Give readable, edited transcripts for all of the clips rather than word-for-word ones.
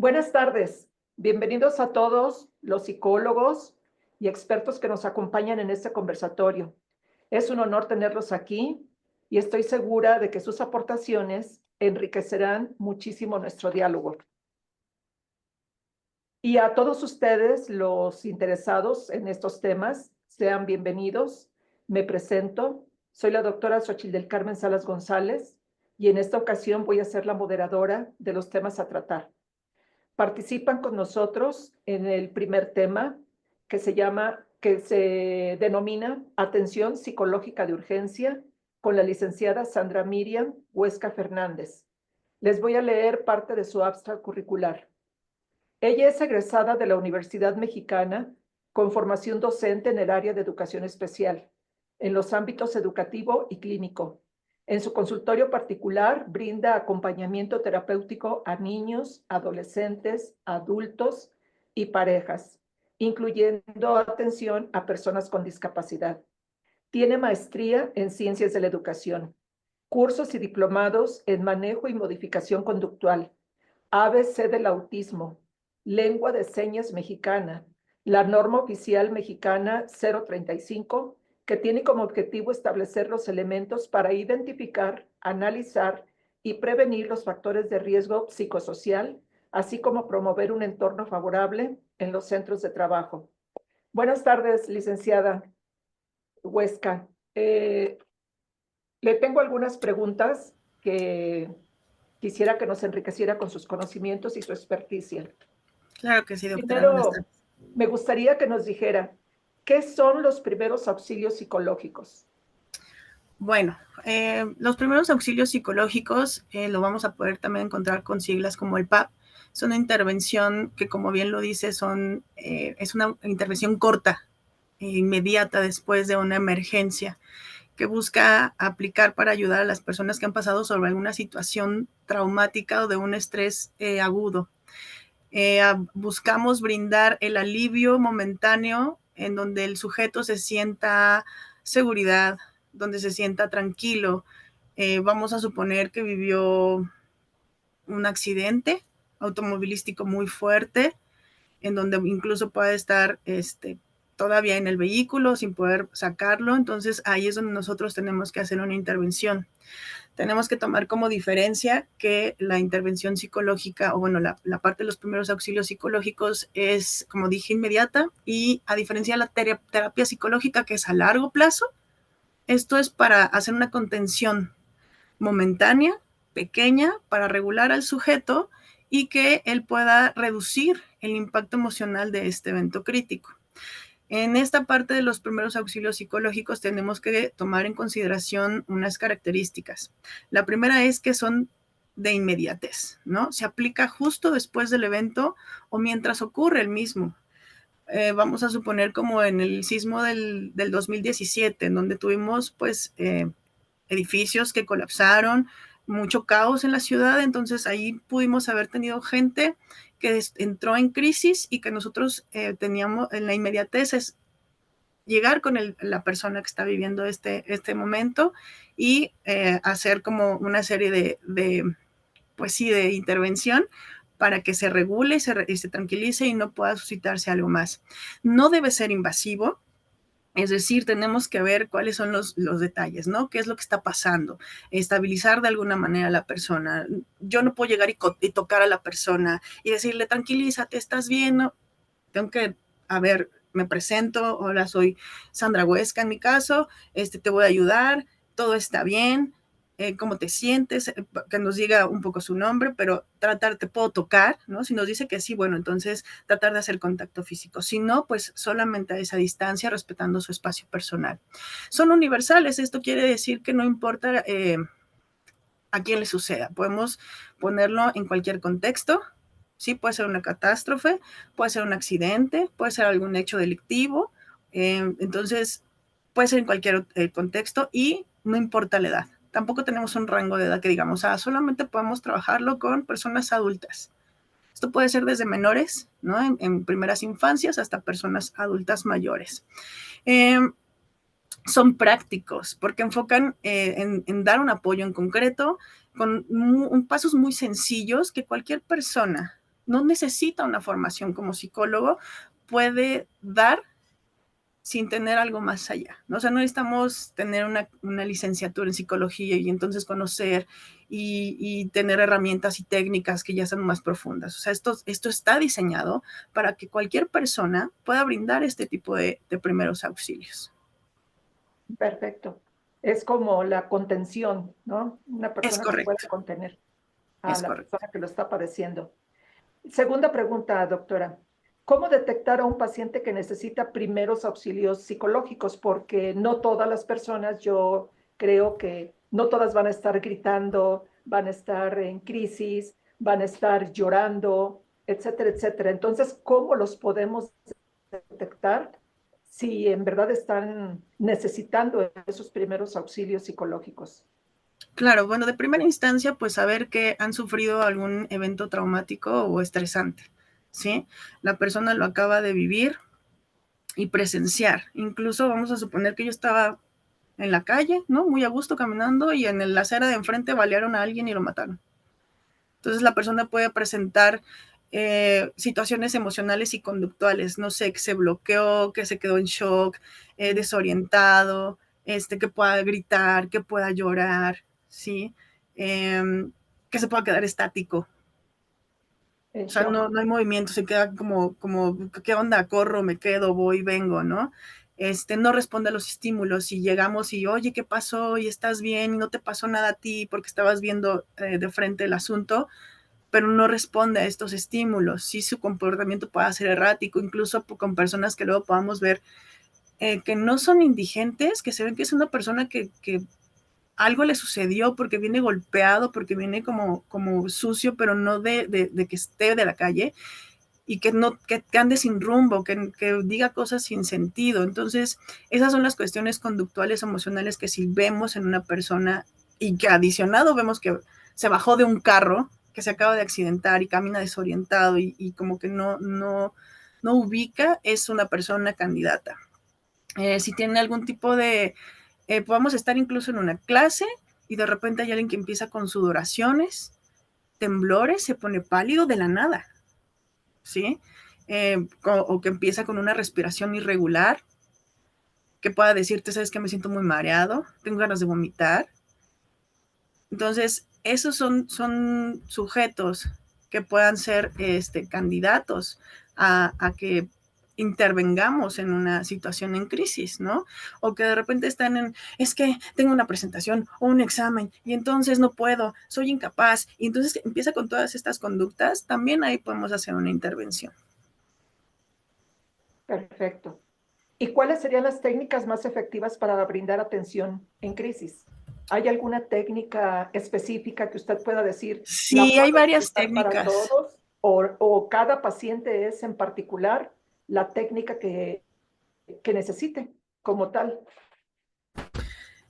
Buenas tardes. Bienvenidos a todos los psicólogos y expertos que nos acompañan en este conversatorio. Es un honor tenerlos aquí y estoy segura de que sus aportaciones enriquecerán muchísimo nuestro diálogo. Y a todos ustedes, los interesados en estos temas, sean bienvenidos. Me presento. Soy la doctora Xochitl del Carmen Salas González y en esta ocasión voy a ser la moderadora de los temas a tratar. Participan con nosotros en el primer tema que se denomina Atención Psicológica de Urgencia con la licenciada Sandra Miriam Huesca Fernández. Les voy a leer parte de su abstract curricular. Ella es egresada de la Universidad Mexicana con formación docente en el área de educación especial, en los ámbitos educativo y clínico. En su consultorio particular brinda acompañamiento terapéutico a niños, adolescentes, adultos y parejas, incluyendo atención a personas con discapacidad. Tiene maestría en ciencias de la educación, cursos y diplomados en manejo y modificación conductual, ABC del autismo, lengua de señas mexicana, la norma oficial mexicana 035, que tiene como objetivo establecer los elementos para identificar, analizar y prevenir los factores de riesgo psicosocial, así como promover un entorno favorable en los centros de trabajo. Buenas tardes, licenciada Huesca. Le tengo algunas preguntas que quisiera que nos enriqueciera con sus conocimientos y su experticia. Claro que sí, doctora. Buenas Primero, tardes. me gustaría que nos dijera, ¿qué son los primeros auxilios psicológicos? Bueno, los primeros auxilios psicológicos lo vamos a poder también encontrar con siglas como el PAP. Es una intervención que, como bien lo dice, es una intervención corta e inmediata después de una emergencia que busca aplicar para ayudar a las personas que han pasado sobre alguna situación traumática o de un estrés agudo. Buscamos brindar el alivio momentáneo en donde el sujeto se sienta seguridad, donde se sienta tranquilo. Vamos a suponer que vivió un accidente automovilístico muy fuerte, en donde incluso puede estar todavía en el vehículo sin poder sacarlo. Entonces ahí es donde nosotros tenemos que hacer una intervención. Tenemos que tomar como diferencia que la intervención psicológica, o bueno, la parte de los primeros auxilios psicológicos es, como dije, inmediata, y a diferencia de la terapia psicológica, que es a largo plazo, esto es para hacer una contención momentánea, pequeña, para regular al sujeto y que él pueda reducir el impacto emocional de este evento crítico. En esta parte de los primeros auxilios psicológicos tenemos que tomar en consideración unas características. La primera es que son de inmediatez, ¿no? Se aplica justo después del evento o mientras ocurre el mismo. Vamos a suponer como en el sismo del 2017, en donde tuvimos pues edificios que colapsaron, mucho caos en la ciudad. Entonces ahí pudimos haber tenido gente que entró en crisis y que nosotros teníamos en la inmediatez es llegar con la persona que está viviendo este momento y hacer como una serie pues sí, de intervención para que se regule y se tranquilice y no pueda suscitarse algo más. No debe ser invasivo. Es decir, tenemos que ver cuáles son los detalles, ¿no? ¿Qué es lo que está pasando? Estabilizar de alguna manera a la persona. Yo no puedo llegar y tocar a la persona y decirle, tranquilízate, ¿estás bien? No. Tengo que, a ver, me presento, hola, soy Sandra Huesca en mi caso, te voy a ayudar, todo está bien, cómo te sientes, que nos diga un poco su nombre, pero te puedo tocar, ¿no? Si nos dice que sí, bueno, entonces tratar de hacer contacto físico. Si no, pues solamente a esa distancia, respetando su espacio personal. Son universales, esto quiere decir que no importa a quién le suceda, podemos ponerlo en cualquier contexto. Sí, puede ser una catástrofe, puede ser un accidente, puede ser algún hecho delictivo. Entonces, puede ser en cualquier contexto y no importa la edad. Tampoco tenemos un rango de edad que digamos, solamente podemos trabajarlo con personas adultas. Esto puede ser desde menores, ¿no? En primeras infancias hasta personas adultas mayores. Son prácticos porque enfocan en dar un apoyo en concreto con pasos muy sencillos que cualquier persona no necesita una formación como psicólogo, puede dar sin tener algo más allá, ¿no? O sea, no necesitamos tener una licenciatura en psicología y entonces conocer y tener herramientas y técnicas que ya sean más profundas. O sea, esto está diseñado para que cualquier persona pueda brindar este tipo de primeros auxilios. Perfecto. Es como la contención, ¿no? Una Es persona que pueda correcto, contener a es la correcto. persona que lo está padeciendo. Segunda pregunta, doctora. ¿Cómo detectar a un paciente que necesita primeros auxilios psicológicos? Porque no todas las personas, yo creo que no todas van a estar gritando, van a estar en crisis, van a estar llorando, etcétera, etcétera. Entonces, ¿cómo los podemos detectar si en verdad están necesitando esos primeros auxilios psicológicos? Claro, bueno, de primera instancia, pues saber que han sufrido algún evento traumático o estresante, ¿sí? La persona lo acaba de vivir y presenciar. Incluso vamos a suponer que yo estaba en la calle, ¿no? Muy a gusto caminando y en la acera de enfrente balearon a alguien y lo mataron. Entonces la persona puede presentar situaciones emocionales y conductuales, no sé, que se bloqueó, que se quedó en shock, desorientado, que pueda gritar, que pueda llorar, ¿sí? Que se pueda quedar estático. En O sea, shock. no hay movimiento, se queda como, ¿qué onda? Corro, me quedo, voy, vengo, ¿no? No responde a los estímulos y llegamos y, oye, ¿qué pasó? Y estás bien y no te pasó nada a ti porque estabas viendo de frente el asunto, pero no responde a estos estímulos. Sí, su comportamiento puede ser errático, incluso con personas que luego podamos ver que no son indigentes, que se ven que es una persona que algo le sucedió porque viene golpeado, porque viene como sucio, pero no de que esté de la calle y que no que ande sin rumbo, que diga cosas sin sentido. Entonces, esas son las cuestiones conductuales, emocionales que si vemos en una persona y que adicionado vemos que se bajó de un carro, que se acaba de accidentar y camina desorientado y como que no ubica, es una persona candidata. Si tiene algún tipo de podemos estar incluso en una clase y de repente hay alguien que empieza con sudoraciones, temblores, se pone pálido de la nada, ¿sí? O que empieza con una respiración irregular, que pueda decirte, sabes que me siento muy mareado, tengo ganas de vomitar. Entonces, esos son sujetos que puedan ser candidatos a que intervengamos en una situación en crisis, ¿no? O que de repente están es que tengo una presentación o un examen y entonces no puedo, soy incapaz, y entonces empieza con todas estas conductas, también ahí podemos hacer una intervención. Perfecto. ¿Y cuáles serían las técnicas más efectivas para brindar atención en crisis? ¿Hay alguna técnica específica que usted pueda decir, la Sí, hay puedo varias utilizar para técnicas. todos? ¿O cada paciente es en particular la técnica que necesite como tal?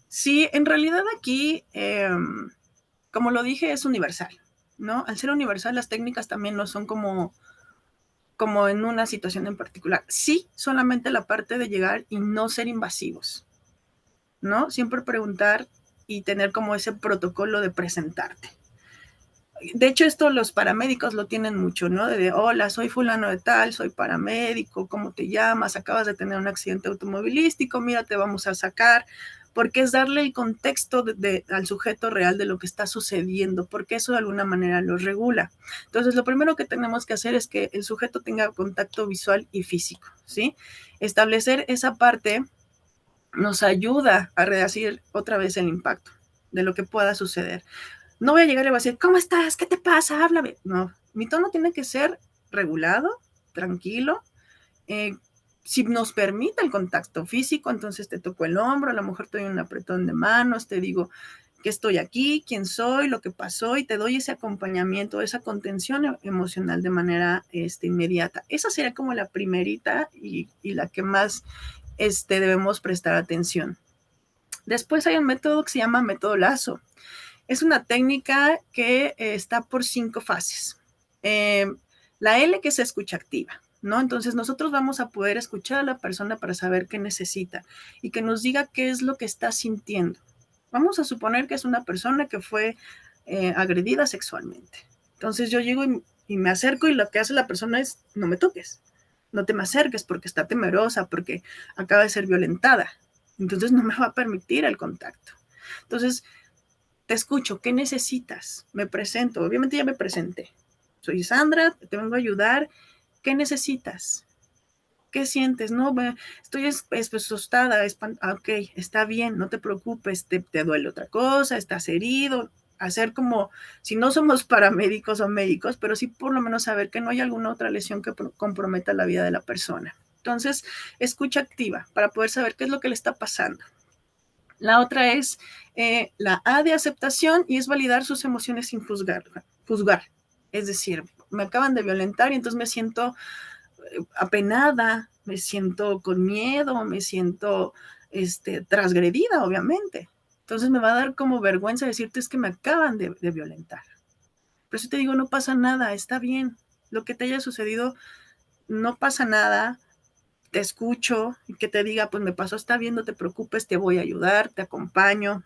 Sí, en realidad aquí, como lo dije, es universal, ¿no? Al ser universal, las técnicas también no son como en una situación en particular. Sí, solamente la parte de llegar y no ser invasivos, ¿no? Siempre preguntar y tener como ese protocolo de presentarte. De hecho, esto los paramédicos lo tienen mucho, ¿no? De, hola, soy fulano de tal, soy paramédico, ¿cómo te llamas? Acabas de tener un accidente automovilístico, mira, te vamos a sacar, porque es darle el contexto al sujeto real de lo que está sucediendo, porque eso de alguna manera lo regula. Entonces, lo primero que tenemos que hacer es que el sujeto tenga contacto visual y físico, ¿sí? Establecer esa parte nos ayuda a reducir otra vez el impacto de lo que pueda suceder. No voy a llegar y voy a decir, ¿cómo estás? ¿Qué te pasa? Háblame. No, mi tono tiene que ser regulado, tranquilo. Eh, si nos permite el contacto físico, entonces te toco el hombro, a lo mejor te doy un apretón de manos, te digo que estoy aquí, quién soy, lo que pasó, y te doy ese acompañamiento, esa contención emocional de manera inmediata. Esa sería como la primerita y la que más debemos prestar atención. Después hay un método que se llama método Lazo. Es una técnica que está por 5 fases. La L, que es escucha activa, ¿no? Entonces nosotros vamos a poder escuchar a la persona para saber qué necesita y que nos diga qué es lo que está sintiendo. Vamos a suponer que es una persona que fue agredida sexualmente. Entonces yo llego y Y me acerco y lo que hace la persona es, no me toques, no te me acerques porque está temerosa, porque acaba de ser violentada. Entonces no me va a permitir el contacto. Entonces, te escucho, ¿qué necesitas? Me presento, obviamente ya me presenté. Soy Sandra, te vengo a ayudar. ¿Qué necesitas? ¿Qué sientes? No, estoy asustada, ok, está bien, no te preocupes, te duele otra cosa, estás herido. Hacer como, si no somos paramédicos o médicos, pero sí por lo menos saber que no hay alguna otra lesión que comprometa la vida de la persona. Entonces, escucha activa para poder saber qué es lo que le está pasando. La otra es la A de aceptación y es validar sus emociones sin juzgar. Es decir, me acaban de violentar y entonces me siento apenada, me siento con miedo, me siento transgredida, obviamente. Entonces me va a dar como vergüenza decirte es que me acaban de violentar. Por eso te digo, no pasa nada, está bien. Lo que te haya sucedido, no pasa nada. Te escucho y que te diga, pues me pasó, está bien, no te preocupes, te voy a ayudar, te acompaño.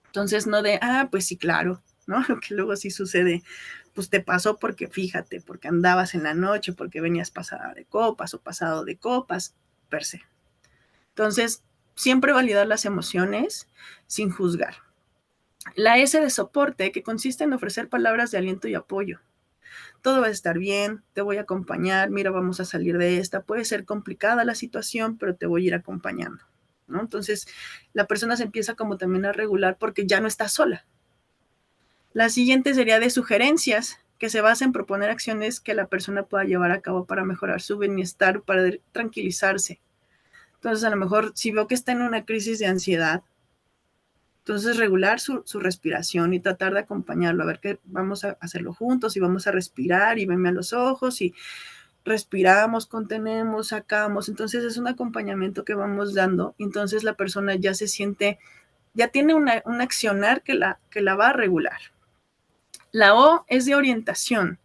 Entonces no de, pues sí, claro, ¿no? Lo que luego sí sucede, pues te pasó porque fíjate, porque andabas en la noche, porque venías pasada de copas o pasado de copas, per se. Entonces, siempre validar las emociones sin juzgar. La S de soporte, que consiste en ofrecer palabras de aliento y apoyo. Todo va a estar bien, te voy a acompañar, mira, vamos a salir de esta. Puede ser complicada la situación, pero te voy a ir acompañando, ¿no? Entonces, la persona se empieza como también a regular porque ya no está sola. La siguiente sería de sugerencias, que se basa en proponer acciones que la persona pueda llevar a cabo para mejorar su bienestar, para tranquilizarse. Entonces, a lo mejor, si veo que está en una crisis de ansiedad, entonces regular su respiración y tratar de acompañarlo, a ver que vamos a hacerlo juntos y vamos a respirar y venme a los ojos y respiramos, contenemos, sacamos. Entonces, es un acompañamiento que vamos dando. Entonces, la persona ya se siente, ya tiene un accionar que la va a regular. La O es de orientación.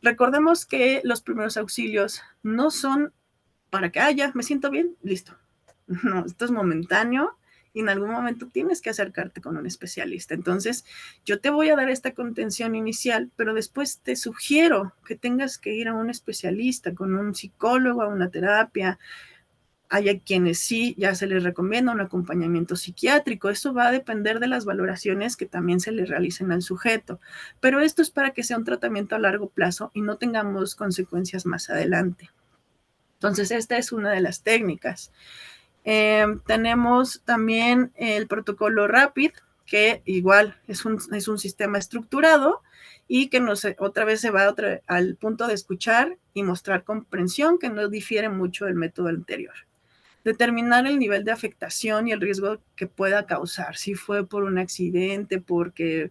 Recordemos que los primeros auxilios no son para que, ya, me siento bien, listo. No, esto es momentáneo y en algún momento tienes que acercarte con un especialista. Entonces, yo te voy a dar esta contención inicial, pero después te sugiero que tengas que ir a un especialista, con un psicólogo, a una terapia. Hay quienes sí, ya se les recomienda un acompañamiento psiquiátrico. Eso va a depender de las valoraciones que también se le realicen al sujeto. Pero esto es para que sea un tratamiento a largo plazo y no tengamos consecuencias más adelante. Entonces, esta es una de las técnicas. Tenemos también el protocolo RAPID, que igual es un sistema estructurado y que otra vez se va al punto de escuchar y mostrar comprensión, que no difiere mucho del método anterior. Determinar el nivel de afectación y el riesgo que pueda causar, si fue por un accidente, porque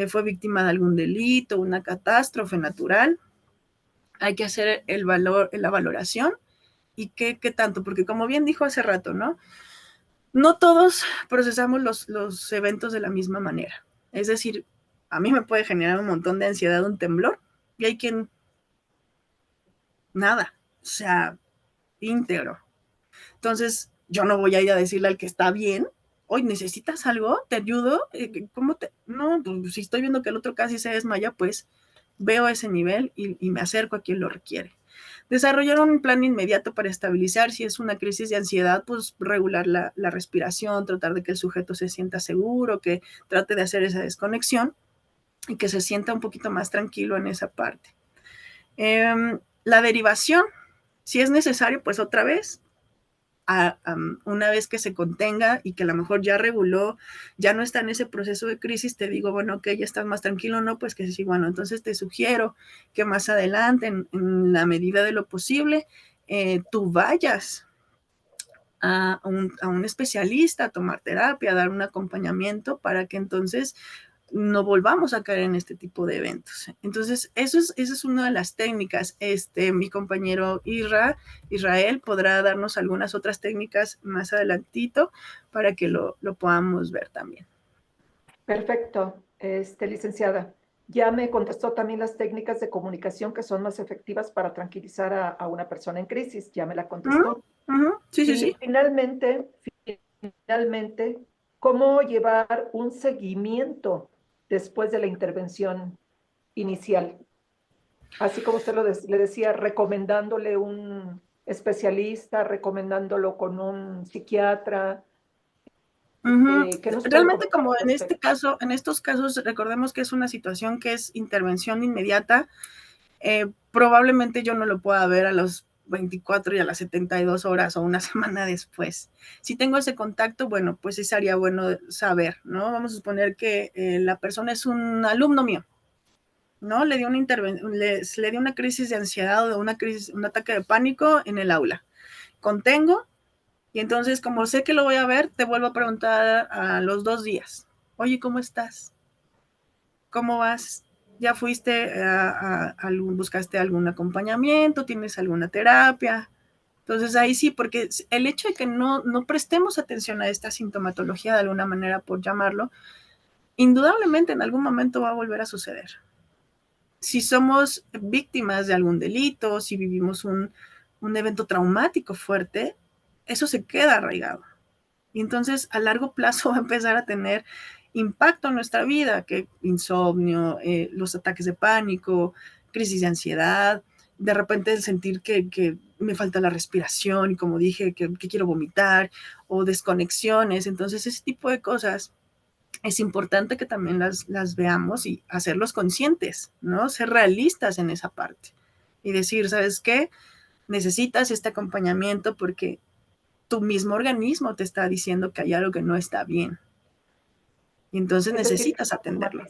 fue víctima de algún delito, una catástrofe natural. Hay que hacer la valoración y qué tanto, porque como bien dijo hace rato, ¿no? No todos procesamos los eventos de la misma manera. Es decir, a mí me puede generar un montón de ansiedad, un temblor, y hay quien nada, o sea, íntegro. Entonces, yo no voy a ir a decirle al que está bien, hoy necesitas algo, te ayudo, ¿cómo te? No, pues si estoy viendo que el otro casi se desmaya, pues veo ese nivel y me acerco a quien lo requiere. Desarrollar un plan inmediato para estabilizar. Si es una crisis de ansiedad, pues regular la respiración, tratar de que el sujeto se sienta seguro, que trate de hacer esa desconexión y que se sienta un poquito más tranquilo en esa parte. La derivación, si es necesario, pues otra vez, una vez que se contenga y que a lo mejor ya reguló, ya no está en ese proceso de crisis, te digo, bueno, ok, ya estás más tranquilo, no, pues que sí, bueno, entonces te sugiero que más adelante, en la medida de lo posible, tú vayas a un especialista, a tomar terapia, a dar un acompañamiento para que entonces no volvamos a caer en este tipo de eventos. Entonces, esa es una de las técnicas. Mi compañero Israel podrá darnos algunas otras técnicas más adelantito para que lo podamos ver también. Perfecto, licenciada. Ya me contestó también las técnicas de comunicación que son más efectivas para tranquilizar a una persona en crisis. Ya me la contestó. Sí, sí, Y sí. finalmente, ¿cómo llevar un seguimiento después de la intervención inicial? Así como usted le decía, recomendándole un especialista, recomendándolo con un psiquiatra. Ujú. ¿Qué nos puede Realmente, comentar como al en este respecto? caso, en estos casos, recordemos que es una situación que es intervención inmediata. Probablemente yo no lo pueda ver a los 24 y a las 72 horas o una semana después. Si tengo ese contacto, bueno, pues sí sería bueno saber, ¿no? Vamos a suponer que la persona es un alumno mío, ¿no? Le dio le dio una crisis de ansiedad o un ataque de pánico en el aula. Contengo, y entonces, como sé que lo voy a ver, te vuelvo a preguntar a los 2 días. Oye, ¿cómo estás? ¿Cómo vas? ¿Ya fuiste buscaste algún acompañamiento? ¿Tienes alguna terapia? Entonces ahí sí, porque el hecho de que no prestemos atención a esta sintomatología de alguna manera, por llamarlo, indudablemente en algún momento va a volver a suceder. Si somos víctimas de algún delito, si vivimos un evento traumático fuerte, eso se queda arraigado. Y entonces a largo plazo va a empezar a tener impacto en nuestra vida, que insomnio, los ataques de pánico, crisis de ansiedad, de repente el sentir que me falta la respiración y como dije, que quiero vomitar o desconexiones. Entonces ese tipo de cosas es importante que también las veamos y hacerlos conscientes, ¿no? Ser realistas en esa parte y decir, ¿sabes qué? Necesitas este acompañamiento porque tu mismo organismo te está diciendo que hay algo que no está bien. Y entonces Es decir, necesitas atenderlo.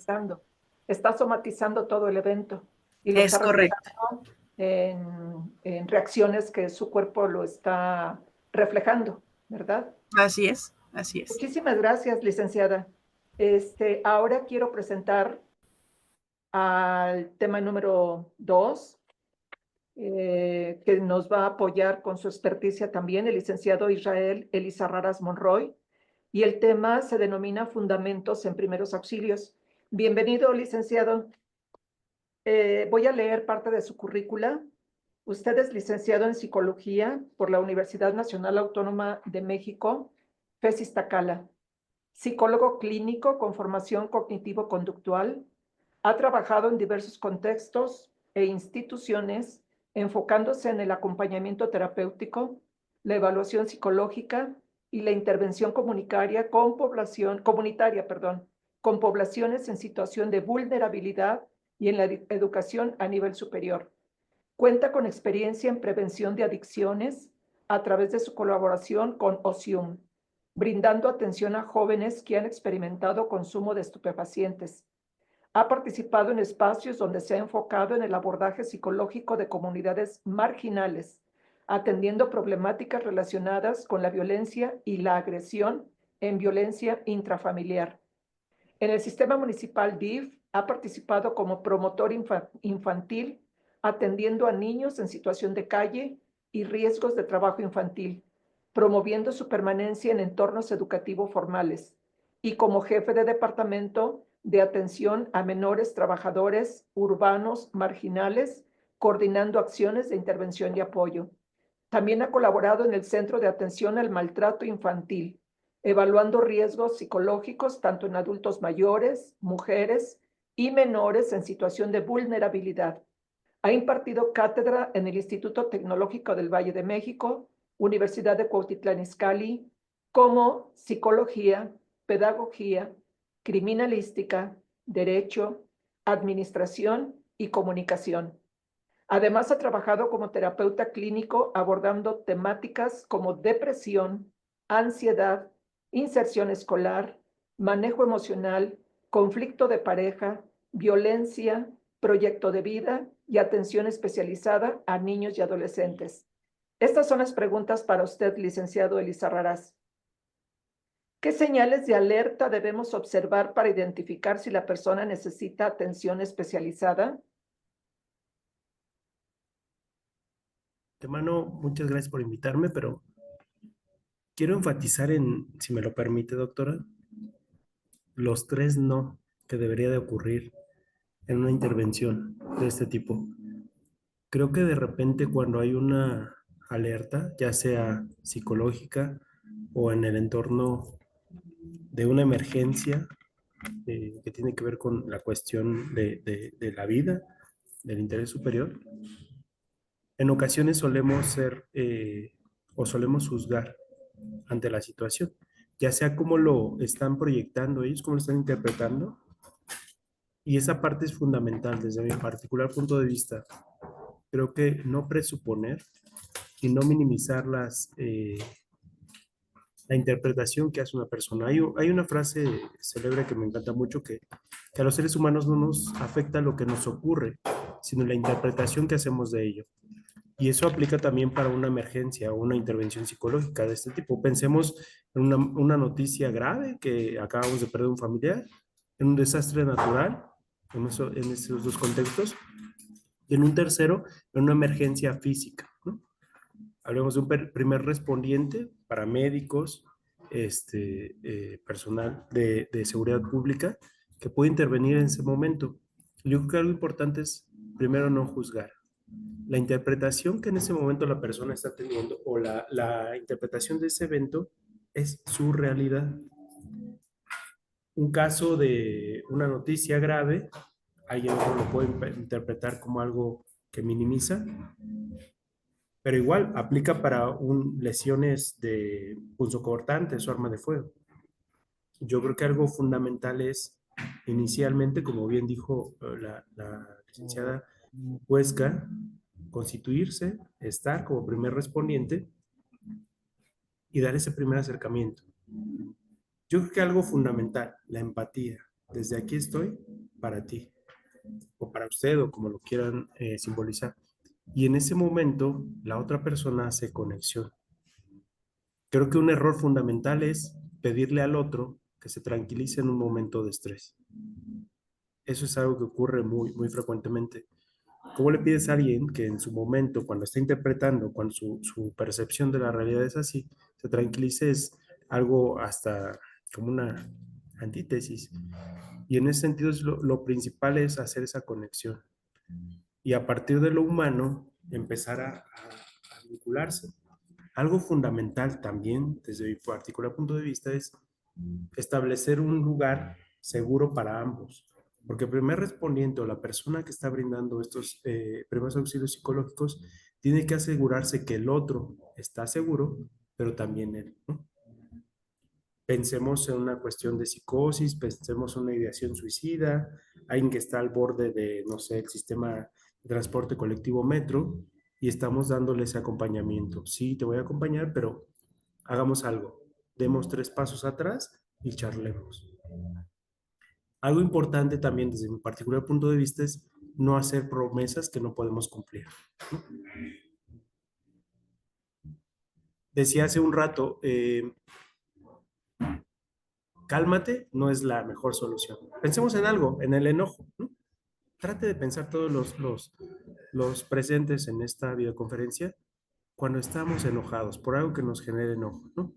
está somatizando todo el evento y lo está Es correcto. reflejando en reacciones que su cuerpo lo está reflejando, ¿verdad? Así es, así es. Muchísimas gracias, licenciada. Ahora quiero presentar al tema número 2, que nos va a apoyar con su experticia también el licenciado Israel Elizarraras Monroy, y el tema se denomina Fundamentos en Primeros Auxilios. Bienvenido, licenciado. Voy a leer parte de su currícula. Usted es licenciado en Psicología por la Universidad Nacional Autónoma de México, FES Iztacala, psicólogo clínico con formación cognitivo-conductual. Ha trabajado en diversos contextos e instituciones, enfocándose en el acompañamiento terapéutico, la evaluación psicológica y la intervención comunitaria, con poblaciones en situación de vulnerabilidad y en la educación a nivel superior. Cuenta con experiencia en prevención de adicciones a través de su colaboración con OSIUM, brindando atención a jóvenes que han experimentado consumo de estupefacientes. Ha participado en espacios donde se ha enfocado en el abordaje psicológico de comunidades marginales, atendiendo problemáticas relacionadas con la violencia y la agresión en violencia intrafamiliar. En el sistema municipal DIF ha participado como promotor infantil, atendiendo a niños en situación de calle y riesgos de trabajo infantil, promoviendo su permanencia en entornos educativos formales, y como jefe de departamento de atención a menores trabajadores urbanos marginales, coordinando acciones de intervención y apoyo. También ha colaborado en el Centro de Atención al Maltrato Infantil, evaluando riesgos psicológicos tanto en adultos mayores, mujeres y menores en situación de vulnerabilidad. Ha impartido cátedra en el Instituto Tecnológico del Valle de México, Universidad de Cuautitlán Izcalli, como psicología, pedagogía, criminalística, derecho, administración y comunicación. Además, ha trabajado como terapeuta clínico abordando temáticas como depresión, ansiedad, inserción escolar, manejo emocional, conflicto de pareja, violencia, proyecto de vida y atención especializada a niños y adolescentes. Estas son las preguntas para usted, licenciado Elizarrarás. ¿Qué señales de alerta debemos observar para identificar si la persona necesita atención especializada? De mano, muchas gracias por invitarme, pero quiero enfatizar en, si me lo permite, doctora, los tres no que debería de ocurrir en una intervención de este tipo. Creo que de repente cuando hay una alerta, ya sea psicológica o en el entorno de una emergencia que tiene que ver con la cuestión de la vida, del interés superior, en ocasiones solemos ser o solemos juzgar ante la situación, ya sea cómo lo están proyectando ellos, cómo lo están interpretando, y esa parte es fundamental desde mi particular punto de vista. Creo que no presuponer y no minimizar la interpretación que hace una persona. Hay una frase célebre que me encanta mucho que a los seres humanos no nos afecta lo que nos ocurre, sino la interpretación que hacemos de ello. Y eso aplica también para una emergencia o una intervención psicológica de este tipo. Pensemos en una noticia grave que acabamos de perder un familiar, en un desastre natural, en esos dos contextos, y en un tercero, en una emergencia física, ¿no? Hablemos de un primer respondiente, paramédicos, personal de seguridad pública, que puede intervenir en ese momento. Yo creo que algo importante es, primero, no juzgar. La interpretación que en ese momento la persona está teniendo o la interpretación de ese evento es su realidad. Un caso de una noticia grave, alguien otro lo puede interpretar como algo que minimiza, pero igual aplica para lesiones de punzocortantes o arma de fuego. Yo creo que algo fundamental es, inicialmente, como bien dijo la licenciada Huesca, constituirse, estar como primer respondiente y dar ese primer acercamiento. Yo creo que algo fundamental, la empatía. Desde aquí estoy para ti, o para usted, o como lo quieran simbolizar. Y en ese momento, la otra persona hace conexión. Creo que un error fundamental es pedirle al otro que se tranquilice en un momento de estrés. Eso es algo que ocurre muy, muy frecuentemente. ¿Cómo le pides a alguien que en su momento, cuando está interpretando, cuando su percepción de la realidad es así, se tranquilice? Es algo hasta como una antítesis. Y en ese sentido lo principal es hacer esa conexión. Y a partir de lo humano, empezar a vincularse. Algo fundamental también, desde mi particular punto de vista, es establecer un lugar seguro para ambos. Porque el primer respondiente o la persona que está brindando estos primeros auxilios psicológicos tiene que asegurarse que el otro está seguro, pero también él, ¿no? Pensemos en una cuestión de psicosis, pensemos en una ideación suicida, alguien que está al borde de, no sé, el sistema de transporte colectivo metro, y estamos dándole ese acompañamiento. Sí, te voy a acompañar, pero hagamos algo. Demos 3 pasos atrás y charlemos. Algo importante también desde mi particular punto de vista es no hacer promesas que no podemos cumplir. Decía hace un rato, cálmate no es la mejor solución. Pensemos en algo, en el enojo, ¿no? Trate de pensar todos los presentes en esta videoconferencia cuando estamos enojados por algo que nos genere enojo, ¿no?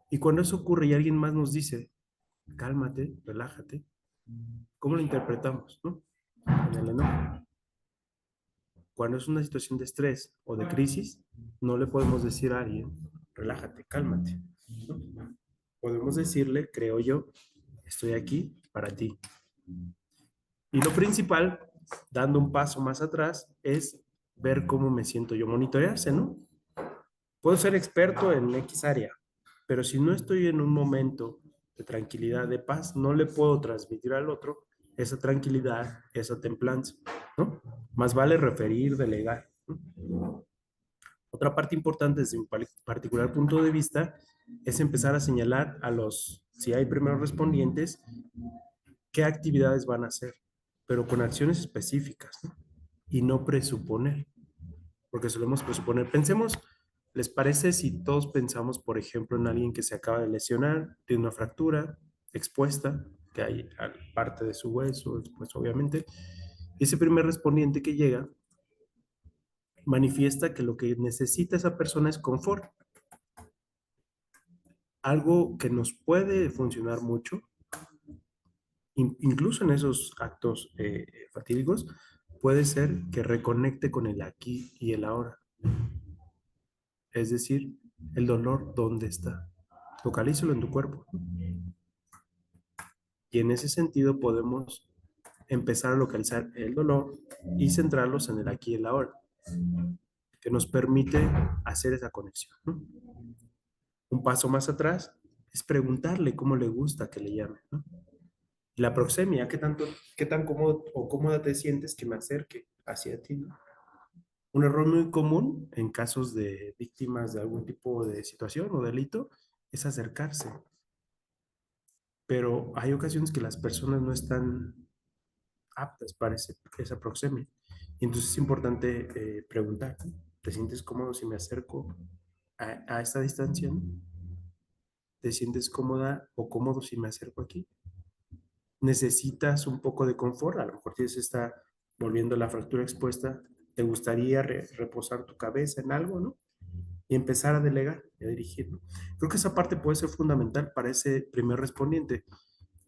Y cuando eso ocurre y alguien más nos dice, cálmate, relájate, ¿cómo lo interpretamos, no? En el enojo. Cuando es una situación de estrés o de crisis, no le podemos decir a alguien, relájate, cálmate, ¿no? Podemos decirle, creo yo, estoy aquí para ti. Y lo principal, dando un paso más atrás, es ver cómo me siento yo, monitorearse, ¿no? Puedo ser experto en X área, pero si no estoy en un momento de tranquilidad, de paz, no le puedo transmitir al otro esa tranquilidad, esa templanza, ¿no? Más vale referir, delegar, ¿no? Otra parte importante desde mi particular punto de vista es empezar a señalar si hay primeros respondientes, qué actividades van a hacer, pero con acciones específicas, ¿no? Y no presuponer, porque solemos presuponer. Pensemos, ¿les parece si todos pensamos, por ejemplo, en alguien que se acaba de lesionar, tiene una fractura expuesta, que hay parte de su hueso expuesto, obviamente? Ese primer respondiente que llega manifiesta que lo que necesita esa persona es confort. Algo que nos puede funcionar mucho, incluso en esos actos fatídicos, puede ser que reconecte con el aquí y el ahora. Es decir, el dolor, ¿dónde está? Localízalo en tu cuerpo. Y en ese sentido podemos empezar a localizar el dolor y centrarlos en el aquí y el ahora, que nos permite hacer esa conexión, ¿no? Un paso más atrás es preguntarle cómo le gusta que le llamen, ¿no? Y la proxemia, qué tan cómodo o cómoda te sientes que me acerque hacia ti, ¿no? Un error muy común en casos de víctimas de algún tipo de situación o delito es acercarse. Pero hay ocasiones que las personas no están aptas para esa proxemia. Y entonces es importante preguntar, ¿no? ¿Te sientes cómodo si me acerco a esta distancia? ¿No? ¿Te sientes cómoda o cómodo si me acerco aquí? ¿Necesitas un poco de confort? A lo mejor tienes esta, volviendo a la fractura expuesta, ¿te gustaría reposar tu cabeza en algo, no? Y empezar a delegar y a dirigir, ¿no? Creo que esa parte puede ser fundamental para ese primer respondiente.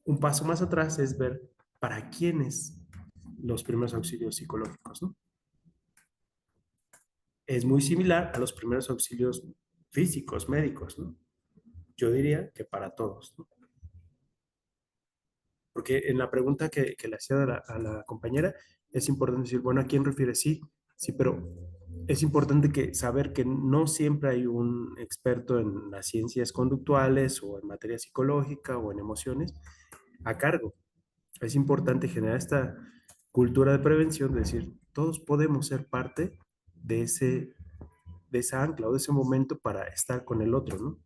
Un paso más atrás es ver para quiénes los primeros auxilios psicológicos, ¿no? Es muy similar a los primeros auxilios físicos, médicos, ¿no? Yo diría que para todos, ¿no? Porque en la pregunta que le hacía a la compañera, es importante decir, bueno, ¿a quién refiere? Sí, sí, pero es importante saber que no siempre hay un experto en las ciencias conductuales o en materia psicológica o en emociones a cargo. Es importante generar esta cultura de prevención, de decir, todos podemos ser parte de esa ancla o de ese momento para estar con el otro, ¿no?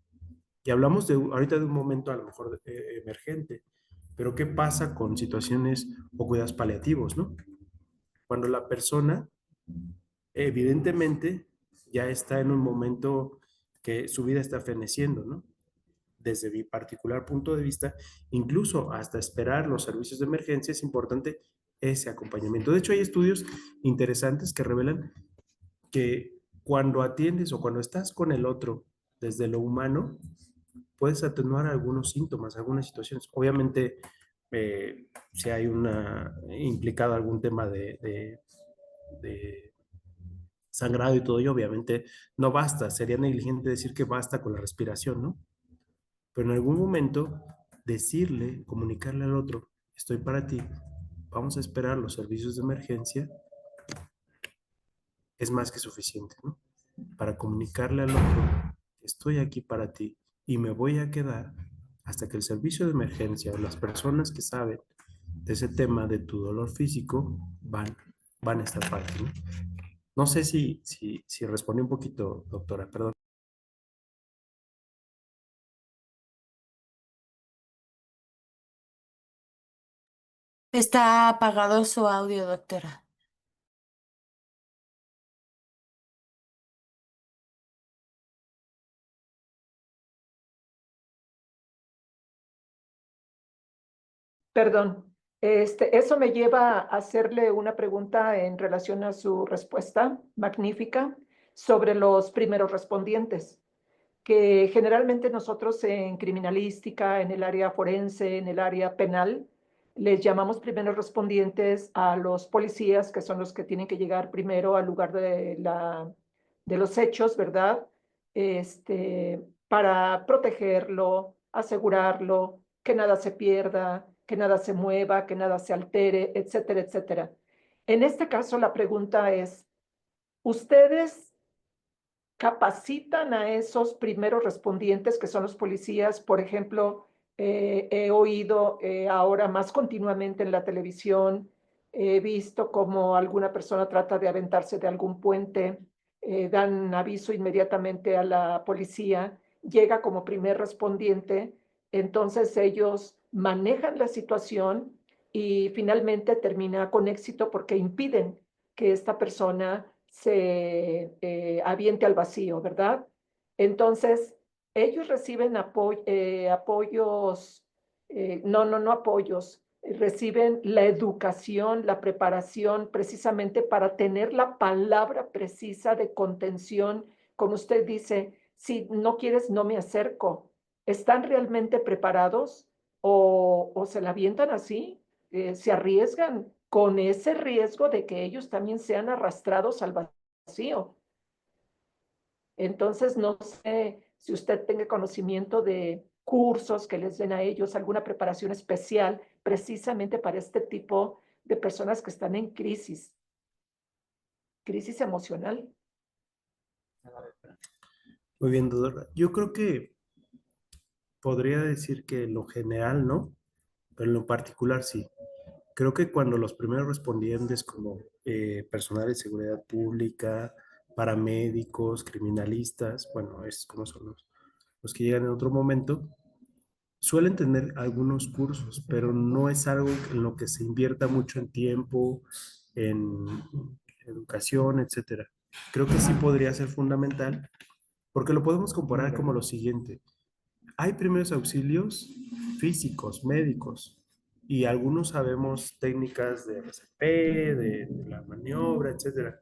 Y hablamos ahorita de un momento a lo mejor emergente, pero ¿qué pasa con situaciones o cuidados paliativos, ¿no? Cuando la persona evidentemente ya está en un momento que su vida está feneciendo, ¿no? Desde mi particular punto de vista, incluso hasta esperar los servicios de emergencia es importante ese acompañamiento. De hecho, hay estudios interesantes que revelan que cuando atiendes o cuando estás con el otro desde lo humano, puedes atenuar algunos síntomas, algunas situaciones. Obviamente, si hay implicado algún tema de sangrado y todo ello, obviamente no basta. Sería negligente decir que basta con la respiración, ¿no? Pero en algún momento decirle, comunicarle al otro, estoy para ti, vamos a esperar los servicios de emergencia, es más que suficiente, ¿no? Para comunicarle al otro, estoy aquí para ti y me voy a quedar hasta que el servicio de emergencia o las personas que saben de ese tema de tu dolor físico van a estar para ti, ¿no? No sé si respondí un poquito, doctora, perdón. Está apagado su audio, doctora. Perdón, eso me lleva a hacerle una pregunta en relación a su respuesta magnífica sobre los primeros respondientes, que generalmente nosotros en criminalística, en el área forense, en el área penal, les llamamos primeros respondientes a los policías, que son los que tienen que llegar primero al lugar de los hechos, ¿verdad? Para protegerlo, asegurarlo, que nada se pierda, que nada se mueva, que nada se altere, etcétera, etcétera. En este caso, la pregunta es, ¿ustedes capacitan a esos primeros respondientes que son los policías? Por ejemplo, he oído ahora más continuamente en la televisión, he visto como alguna persona trata de aventarse de algún puente, dan aviso inmediatamente a la policía, llega como primer respondiente, entonces ellos manejan la situación y finalmente termina con éxito porque impiden que esta persona se aviente al vacío, ¿verdad? Entonces, ellos reciben apoyos, no apoyos, reciben la educación, la preparación precisamente para tener la palabra precisa de contención, como usted dice, si no quieres, no me acerco. ¿Están realmente preparados o se la avientan así? Se arriesgan con ese riesgo de que ellos también sean arrastrados al vacío. Entonces, no sé si usted tenga conocimiento de cursos que les den a ellos, alguna preparación especial precisamente para este tipo de personas que están en crisis emocional. Muy bien, doctora. Yo creo que podría decir que en lo general no, pero en lo particular sí. Creo que cuando los primeros respondientes como personal de seguridad pública, paramédicos, criminalistas, bueno, es como son los que llegan en otro momento, suelen tener algunos cursos, pero no es algo en lo que se invierta mucho en tiempo, en educación, etcétera. Creo que sí podría ser fundamental, porque lo podemos comparar como lo siguiente. Hay primeros auxilios físicos, médicos, y algunos sabemos técnicas de RCP, de la maniobra, etcétera.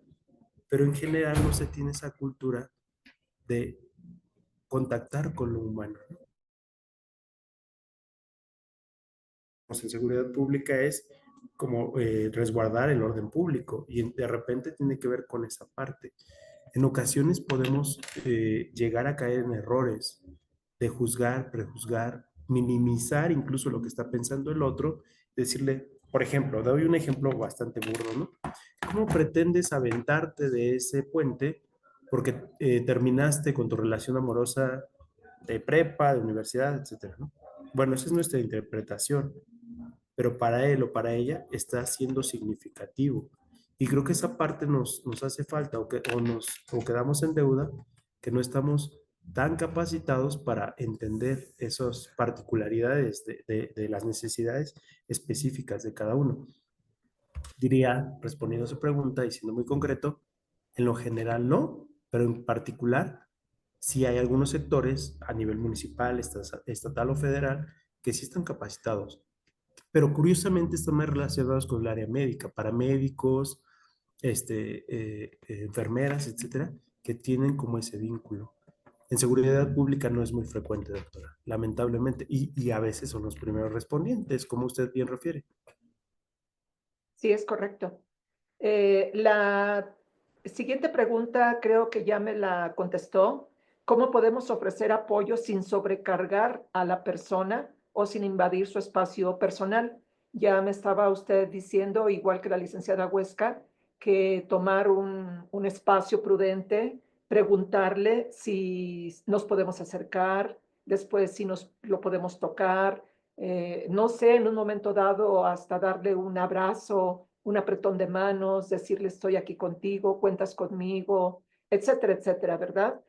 Pero en general no se tiene esa cultura de contactar con lo humano, ¿no? En seguridad pública es como resguardar el orden público y de repente tiene que ver con esa parte. En ocasiones podemos llegar a caer en errores de juzgar, prejuzgar, minimizar incluso lo que está pensando el otro, decirle, por ejemplo, doy un ejemplo bastante burdo, ¿no? ¿Cómo pretendes aventarte de ese puente porque terminaste con tu relación amorosa de prepa, de universidad, etcétera, ¿no? Bueno, esa es nuestra interpretación, pero para él o para ella está siendo significativo. Y creo que esa parte nos hace falta o quedamos en deuda, que no estamos tan capacitados para entender esas particularidades de las necesidades específicas de cada uno. Diría, respondiendo a su pregunta y siendo muy concreto, en lo general no, pero en particular sí hay algunos sectores a nivel municipal, estatal o federal que sí están capacitados, pero curiosamente están más relacionados con el área médica, paramédicos, enfermeras, etcétera, que tienen como ese vínculo. En seguridad pública no es muy frecuente, doctora, lamentablemente, y a veces son los primeros respondientes, como usted bien refiere. Sí, es correcto. La siguiente pregunta creo que ya me la contestó. ¿Cómo podemos ofrecer apoyo sin sobrecargar a la persona o sin invadir su espacio personal? Ya me estaba usted diciendo, igual que la licenciada Huesca, que tomar un espacio prudente, preguntarle si nos podemos acercar, después si nos lo podemos tocar, no sé, en un momento dado hasta darle un abrazo, un apretón de manos, decirle estoy aquí contigo, cuentas conmigo, etcétera, etcétera, ¿verdad?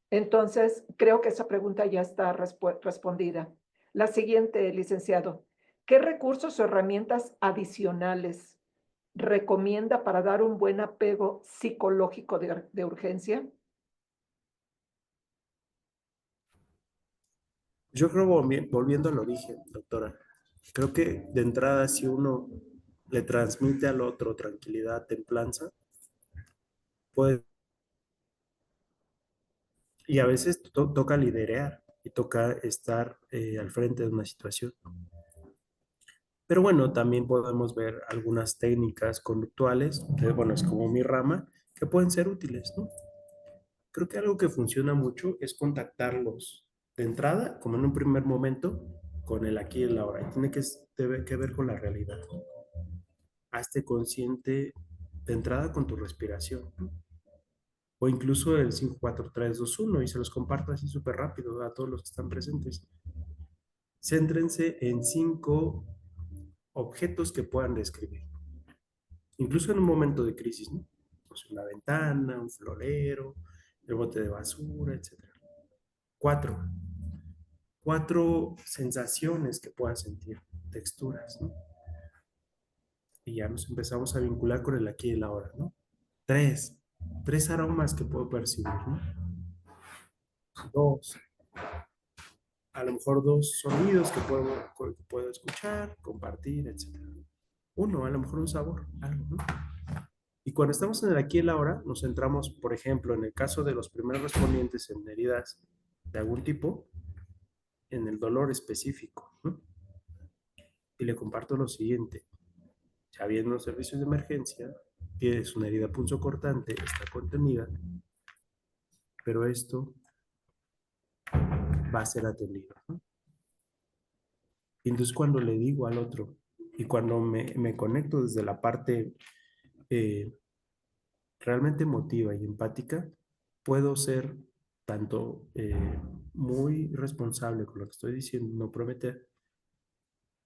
Entonces, creo que esa pregunta ya está respondida. La siguiente, licenciado, ¿qué recursos o herramientas adicionales recomienda para dar un buen apego psicológico de urgencia? Yo creo, volviendo al origen, doctora, creo que de entrada si uno le transmite al otro tranquilidad, templanza, puede, y a veces toca liderar y toca estar al frente de una situación. Pero bueno, también podemos ver algunas técnicas conductuales, que bueno, es como mi rama, que pueden ser útiles, ¿no? Creo que algo que funciona mucho es contactarlos de entrada, como en un primer momento, con el aquí y el ahora. Y tiene que ver con la realidad. Hazte consciente de entrada con tu respiración, ¿no? O incluso el 5, 4, 3, 2, 1, y se los comparto así súper rápido a todos los que están presentes. Céntrense en 5 objetos que puedan describir, incluso en un momento de crisis, ¿no? Pues una ventana, un florero, el bote de basura, etcétera. 4, 4 sensaciones que puedan sentir, texturas, ¿no? Y ya nos empezamos a vincular con el aquí y el ahora, ¿no? 3, 3 aromas que puedo percibir, ¿no? 2, a lo mejor 2 sonidos que puedo escuchar, compartir, etcétera. 1, a lo mejor un sabor, algo, ¿no? Y cuando estamos en el aquí y el ahora, nos centramos, por ejemplo, en el caso de los primeros respondientes en heridas de algún tipo, en el dolor específico, ¿no? Y le comparto lo siguiente. Ya vienen los servicios de emergencia, tienes una herida punzocortante, está contenida, pero esto va a ser atendido, ¿no? Y entonces cuando le digo al otro, Y cuando me conecto desde la parte eh, realmente emotiva y empática, puedo ser tanto muy responsable con lo que estoy diciendo, no prometer,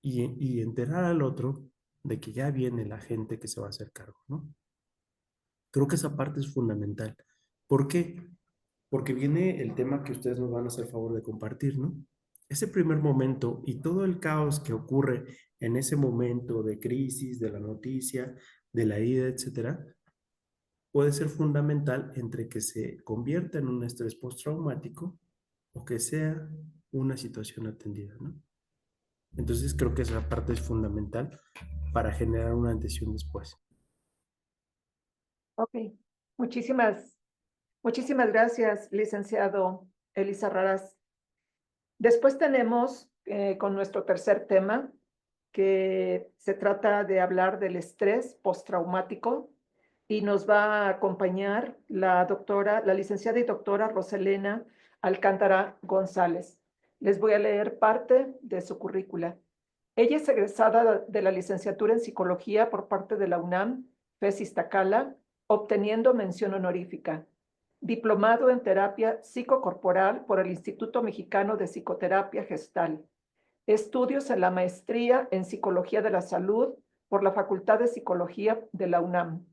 y enterar al otro de que ya viene la gente que se va a hacer cargo, ¿no? Creo que esa parte es fundamental. ¿Por qué? Porque viene el tema que ustedes nos van a hacer favor de compartir, ¿no? Ese primer momento y todo el caos que ocurre en ese momento de crisis, de la noticia, de la ida, etcétera, puede ser fundamental entre que se convierta en un estrés postraumático o que sea una situación atendida, ¿no? Entonces creo que esa parte es fundamental para generar una antes y un después. Ok, muchísimas gracias, licenciado Elisa Raras. Después tenemos con nuestro tercer tema, que se trata de hablar del estrés postraumático y nos va a acompañar la licenciada y doctora Roselena Alcántara González. Les voy a leer parte de su currícula. Ella es egresada de la licenciatura en psicología por parte de la UNAM, FES Iztacala, obteniendo mención honorífica. Diplomado en terapia psicocorporal por el Instituto Mexicano de Psicoterapia Gestal. Estudios en la maestría en Psicología de la Salud por la Facultad de Psicología de la UNAM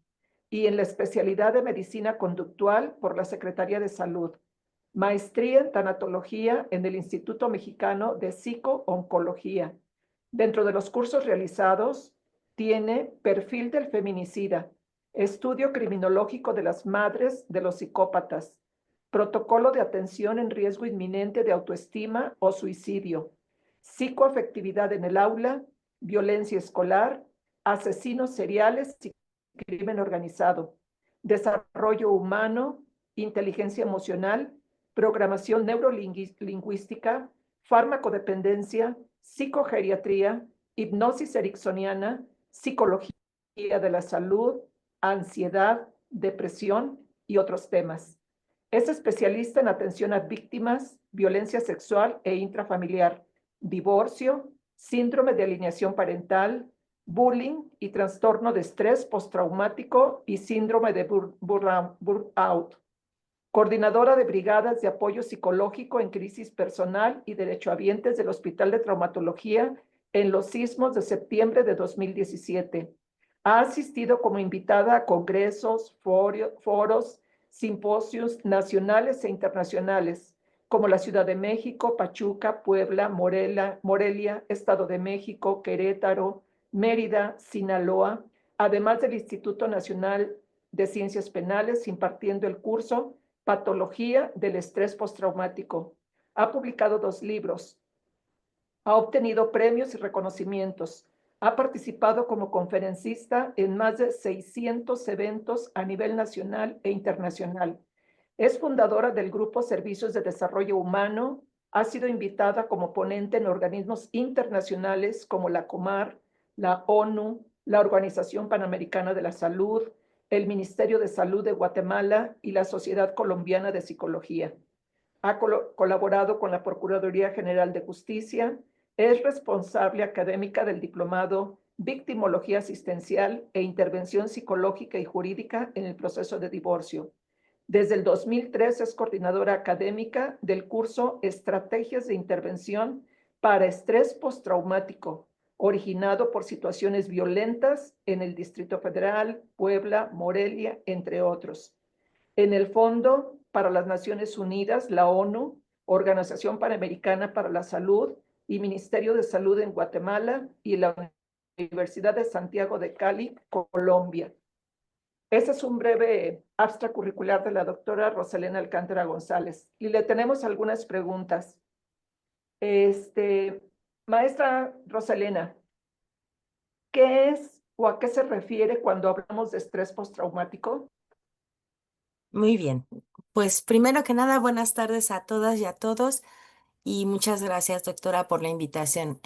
y en la especialidad de Medicina Conductual por la Secretaría de Salud. Maestría en Tanatología en el Instituto Mexicano de Psico-Oncología. Dentro de los cursos realizados, tiene Perfil del Feminicida, Estudio Criminológico de las Madres de los Psicópatas, Protocolo de Atención en Riesgo Inminente de Autoestima o Suicidio, Psicoafectividad en el Aula, Violencia Escolar, Asesinos Seriales y Crimen Organizado, Desarrollo Humano, Inteligencia Emocional, Programación Neurolingüística, Farmacodependencia, Psicogeriatría, Hipnosis ericksoniana, Psicología de la Salud, Ansiedad, Depresión y otros temas. Es especialista en atención a víctimas, violencia sexual e intrafamiliar, divorcio, síndrome de alineación parental, bullying y trastorno de estrés postraumático y síndrome de burnout. Coordinadora de brigadas de apoyo psicológico en crisis personal y derechohabientes del Hospital de Traumatología en los sismos de septiembre de 2017. Ha asistido como invitada a congresos, foros, simposios nacionales e internacionales, como la Ciudad de México, Pachuca, Puebla, Morelia, Estado de México, Querétaro, Mérida, Sinaloa, además del Instituto Nacional de Ciencias Penales, impartiendo el curso Patología del Estrés Postraumático. Ha publicado 2 libros. Ha obtenido premios y reconocimientos. Ha participado como conferencista en más de 600 eventos a nivel nacional e internacional. Es fundadora del Grupo Servicios de Desarrollo Humano. Ha sido invitada como ponente en organismos internacionales como la Comar, la ONU, la Organización Panamericana de la Salud, el Ministerio de Salud de Guatemala y la Sociedad Colombiana de Psicología. Ha colaborado con la Procuraduría General de Justicia. Es responsable académica del diplomado Victimología Asistencial e Intervención Psicológica y Jurídica en el Proceso de Divorcio. Desde el 2003 es coordinadora académica del curso Estrategias de Intervención para Estrés Postraumático, originado por situaciones violentas en el Distrito Federal, Puebla, Morelia, entre otros. En el Fondo para las Naciones Unidas, la ONU, Organización Panamericana para la Salud y Ministerio de Salud en Guatemala y la Universidad de Santiago de Cali, Colombia. Ese es un breve abstract curricular de la doctora Roselena Alcántara González. Y le tenemos algunas preguntas. Maestra Roselena, ¿qué es o a qué se refiere cuando hablamos de estrés postraumático? Muy bien. Pues primero que nada, buenas tardes a todas y a todos y muchas gracias, doctora, por la invitación.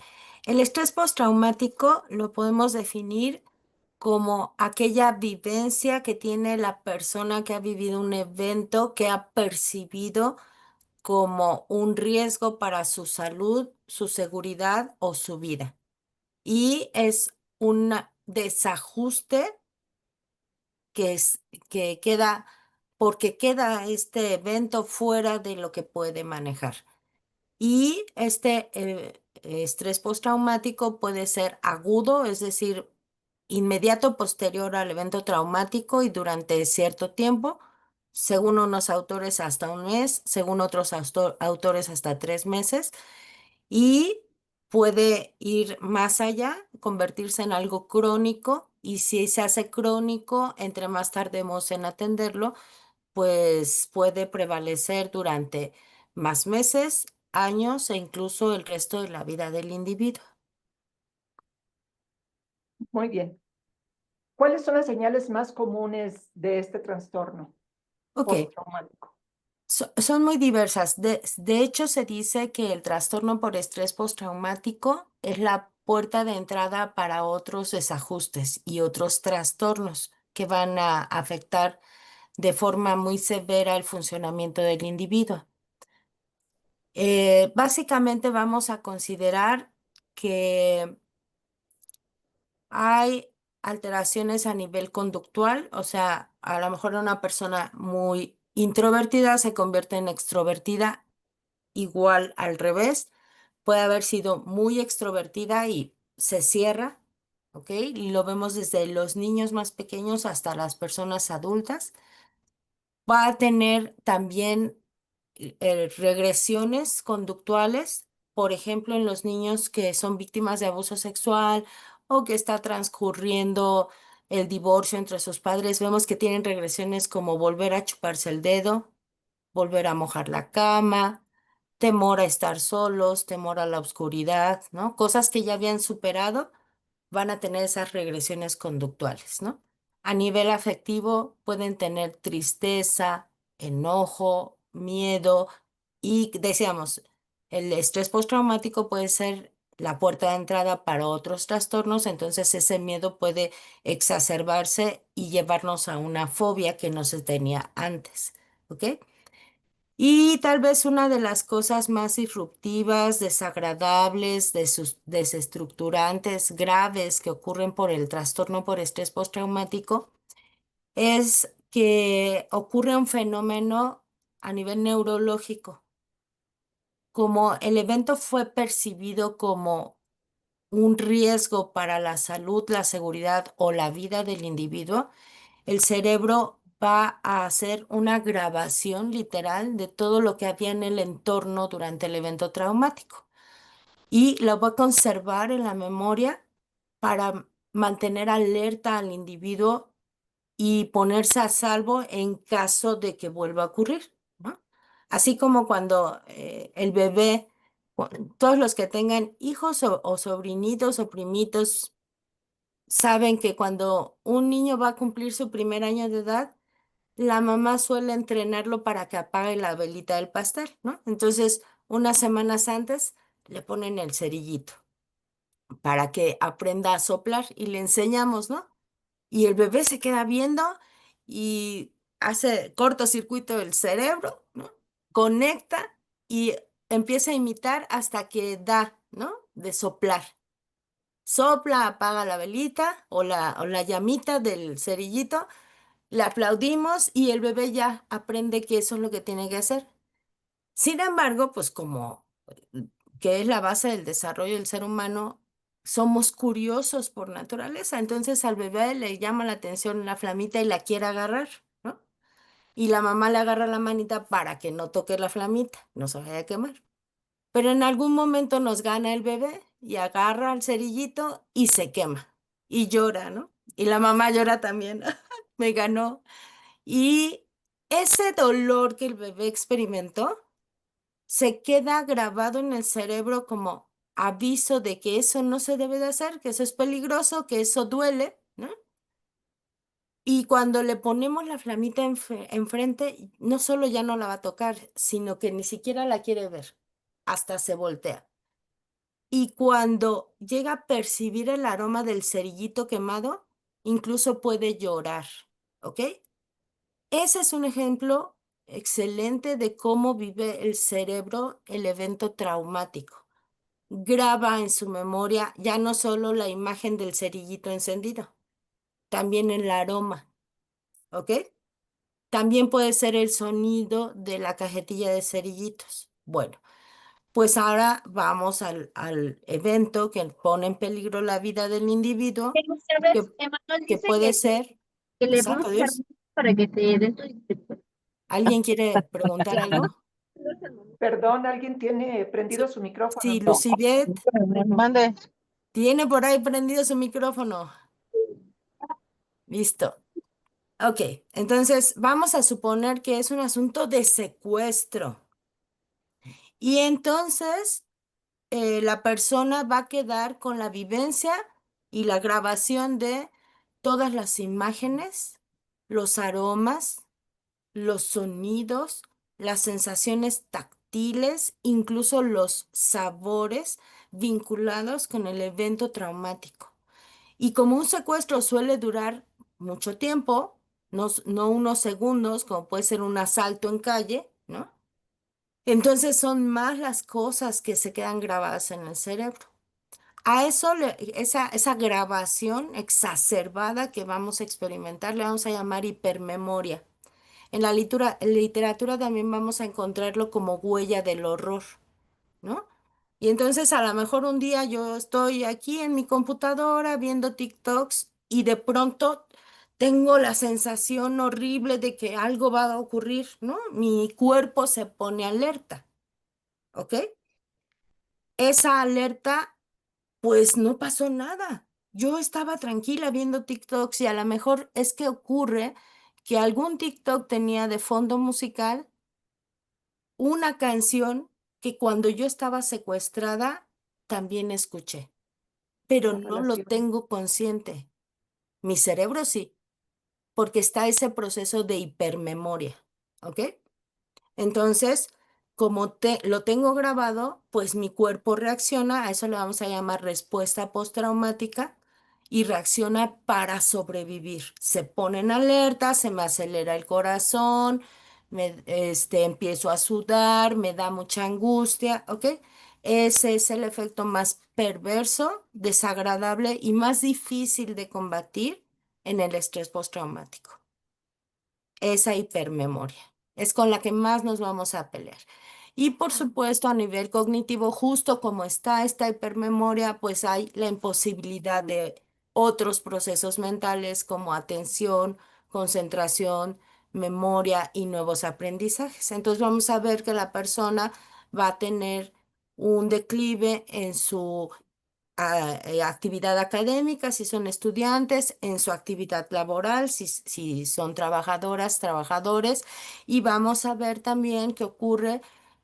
El estrés postraumático lo podemos definir como aquella vivencia que tiene la persona que ha vivido un evento que ha percibido como un riesgo para su salud, su seguridad o su vida. Y es un desajuste que queda, porque queda este evento fuera de lo que puede manejar. Y este estrés postraumático puede ser agudo, es decir, inmediato posterior al evento traumático y durante cierto tiempo, según unos autores hasta un mes, según otros autores hasta 3 meses, y puede ir más allá, convertirse en algo crónico, y si se hace crónico, entre más tardemos en atenderlo, pues puede prevalecer durante más meses, años e incluso el resto de la vida del individuo. Muy bien. ¿Cuáles son las señales más comunes de este trastorno Ok, postraumático? son muy diversas. De hecho, se dice que el trastorno por estrés postraumático es la puerta de entrada para otros desajustes y otros trastornos que van a afectar de forma muy severa el funcionamiento del individuo. Básicamente vamos a considerar que hay alteraciones a nivel conductual, o sea, a lo mejor una persona muy introvertida se convierte en extrovertida, igual al revés, puede haber sido muy extrovertida y se cierra, ¿ok? Y lo vemos desde los niños más pequeños hasta las personas adultas. Va a tener también regresiones conductuales, por ejemplo, en los niños que son víctimas de abuso sexual o que está transcurriendo el divorcio entre sus padres, vemos que tienen regresiones como volver a chuparse el dedo, volver a mojar la cama, temor a estar solos, temor a la oscuridad, ¿no? Cosas que ya habían superado van a tener esas regresiones conductuales, ¿no? A nivel afectivo pueden tener tristeza, enojo, miedo y decíamos, el estrés postraumático puede ser la puerta de entrada para otros trastornos, entonces ese miedo puede exacerbarse y llevarnos a una fobia que no se tenía antes, ¿ok? Y tal vez una de las cosas más disruptivas, desagradables, desestructurantes, graves que ocurren por el trastorno por estrés postraumático es que ocurre un fenómeno a nivel neurológico. Como el evento fue percibido como un riesgo para la salud, la seguridad o la vida del individuo, el cerebro va a hacer una grabación literal de todo lo que había en el entorno durante el evento traumático y lo va a conservar en la memoria para mantener alerta al individuo y ponerse a salvo en caso de que vuelva a ocurrir, ¿no? Así como cuando el bebé, todos los que tengan hijos o sobrinitos o primitos, saben que cuando un niño va a cumplir su primer año de edad, la mamá suele entrenarlo para que apague la velita del pastel, ¿no? Entonces, unas semanas antes le ponen el cerillito para que aprenda a soplar y le enseñamos, ¿no? Y el bebé se queda viendo y hace cortocircuito el cerebro, ¿no? Conecta y empieza a imitar hasta que da, ¿no? De soplar. Sopla, apaga la velita o la llamita del cerillito, le aplaudimos y el bebé ya aprende que eso es lo que tiene que hacer. Sin embargo, pues como que es la base del desarrollo del ser humano, somos curiosos por naturaleza. Entonces al bebé le llama la atención la flamita y la quiere agarrar, ¿no? Y la mamá le agarra la manita para que no toque la flamita, no se vaya a quemar. Pero en algún momento nos gana el bebé y agarra al cerillito y se quema y llora, ¿no? Y la mamá llora también, me ganó. Y ese dolor que el bebé experimentó se queda grabado en el cerebro como aviso de que eso no se debe de hacer, que eso es peligroso, que eso duele, ¿no? Y cuando le ponemos la flamita enfrente, no solo ya no la va a tocar, sino que ni siquiera la quiere ver, hasta se voltea. Y cuando llega a percibir el aroma del cerillito quemado, incluso puede llorar, ¿ok? Ese es un ejemplo excelente de cómo vive el cerebro el evento traumático. graba en su memoria ya no solo la imagen del cerillito encendido, también el aroma, ¿ok? También puede ser el sonido de la cajetilla de cerillitos. Bueno, pues ahora vamos al evento que pone en peligro la vida del individuo, Pero, ¿sabes? que, Emanuel que dice puede ser, que le santo vamos a dar Dios, para que te dé tu inscripción. ¿alguien quiere preguntar algo? Perdón, ¿alguien tiene prendido Sí, su micrófono? sí, Lucibet, Mande. tiene por ahí prendido su micrófono. Listo. Ok, entonces vamos a suponer que es un asunto de secuestro. Y entonces la persona va a quedar con la vivencia y la grabación de todas las imágenes, los aromas, los sonidos, las sensaciones táctiles, incluso los sabores vinculados con el evento traumático. Y como un secuestro suele durar mucho tiempo, no unos segundos, como puede ser un asalto en calle, ¿no? Entonces son más las cosas que se quedan grabadas en el cerebro. A eso, esa grabación exacerbada que vamos a experimentar, le vamos a llamar hipermemoria. En la literatura también vamos a encontrarlo como huella del horror, ¿no? Y entonces a lo mejor un día yo estoy aquí en mi computadora viendo TikToks y de pronto tengo la sensación horrible de que algo va a ocurrir, ¿no? Mi cuerpo se pone alerta, ¿ok? Esa alerta, pues no pasó nada. Yo estaba tranquila viendo TikToks y a lo mejor es que ocurre que algún TikTok tenía de fondo musical una canción que cuando yo estaba secuestrada también escuché, pero La no lo relación. tengo consciente. Mi cerebro sí, porque está ese proceso de hipermemoria, ¿ok? Entonces, como lo tengo grabado, pues mi cuerpo reacciona, a eso le vamos a llamar respuesta postraumática, y reacciona para sobrevivir. Se pone en alerta, se me acelera el corazón, empiezo a sudar, me da mucha angustia, ¿ok? Ese es el efecto más perverso, desagradable y más difícil de combatir en el estrés postraumático, esa hipermemoria. Es con la que más nos vamos a pelear. Y por supuesto, a nivel cognitivo, justo como está esta hipermemoria, pues hay la imposibilidad de otros procesos mentales como atención, concentración, memoria y nuevos aprendizajes. Entonces vamos a ver que la persona va a tener un declive en su actividad académica, si son estudiantes, en su actividad laboral, si son trabajadoras, trabajadores, y vamos a ver también que ocurre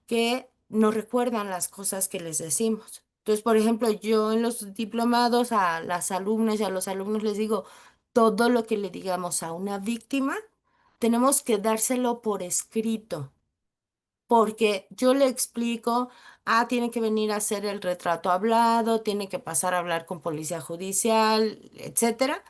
que no recuerdan las cosas que les decimos. Entonces, por ejemplo, yo en los diplomados a las alumnas y a los alumnos les digo, todo lo que le digamos a una víctima, tenemos que dárselo por escrito porque yo le explico, tiene que venir a hacer el retrato hablado, tiene que pasar a hablar con policía judicial, etcétera.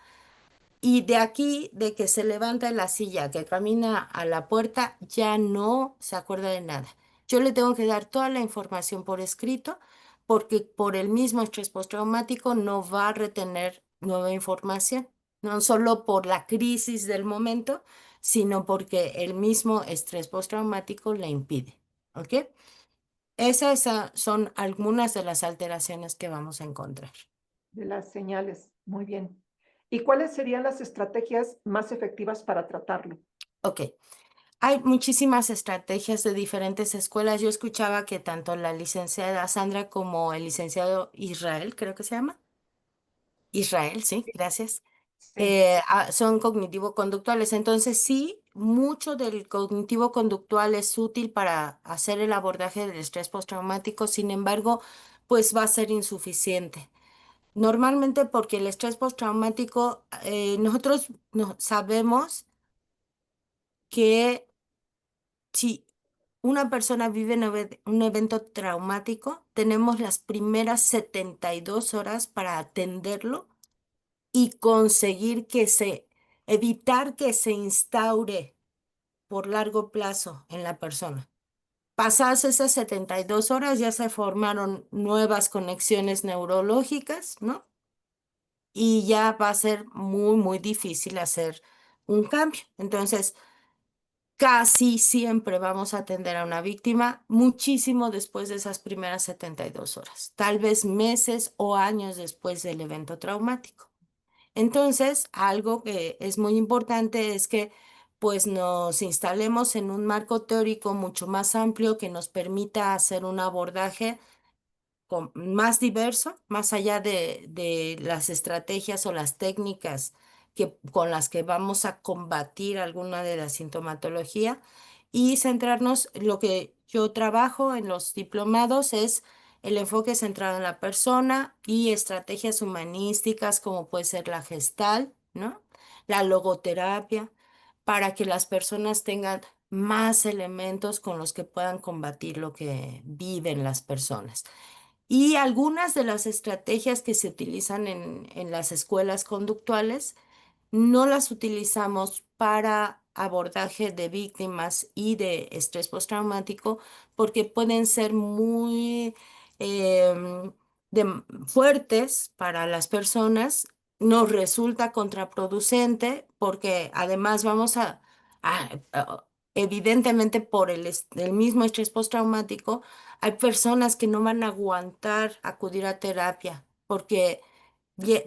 Y de aquí, de que se levanta de la silla, que camina a la puerta, ya no se acuerda de nada. Yo le tengo que dar toda la información por escrito, porque por el mismo estrés postraumático no va a retener nueva información, no solo por la crisis del momento, sino porque el mismo estrés postraumático le impide. ¿Ok? Esas son algunas de las alteraciones que vamos a encontrar. De las señales. Muy bien. ¿Y cuáles serían las estrategias más efectivas para tratarlo? Ok. Hay muchísimas estrategias de diferentes escuelas. Yo escuchaba que tanto la licenciada Sandra como el licenciado Israel, creo que se llama. Israel, sí, gracias. Sí, Son cognitivo-conductuales. Entonces, sí, mucho del cognitivo-conductual es útil para hacer el abordaje del estrés postraumático. Sin embargo, pues va a ser insuficiente. Normalmente porque el estrés postraumático, nosotros no, sabemos que si una persona vive un evento traumático, tenemos las primeras 72 horas para atenderlo y conseguir evitar que se instaure por largo plazo en la persona. Pasadas esas 72 horas ya se formaron nuevas conexiones neurológicas, ¿no? Y ya va a ser muy, muy difícil hacer un cambio. Entonces, casi siempre vamos a atender a una víctima muchísimo después de esas primeras 72 horas, tal vez meses o años después del evento traumático. Entonces, algo que es muy importante es que pues nos instalemos en un marco teórico mucho más amplio que nos permita hacer un abordaje más diverso, más allá de las estrategias o las técnicas con las que vamos a combatir alguna de la sintomatología y centrarnos, lo que yo trabajo en los diplomados es el enfoque centrado en la persona y estrategias humanísticas como puede ser la gestal, ¿no? La logoterapia, para que las personas tengan más elementos con los que puedan combatir lo que viven las personas. Y algunas de las estrategias que se utilizan en las escuelas conductuales no las utilizamos para abordaje de víctimas y de estrés postraumático porque pueden ser muy em, fuertes para las personas. Nos resulta contraproducente porque además vamos evidentemente por el mismo estrés postraumático, hay personas que no van a aguantar acudir a terapia porque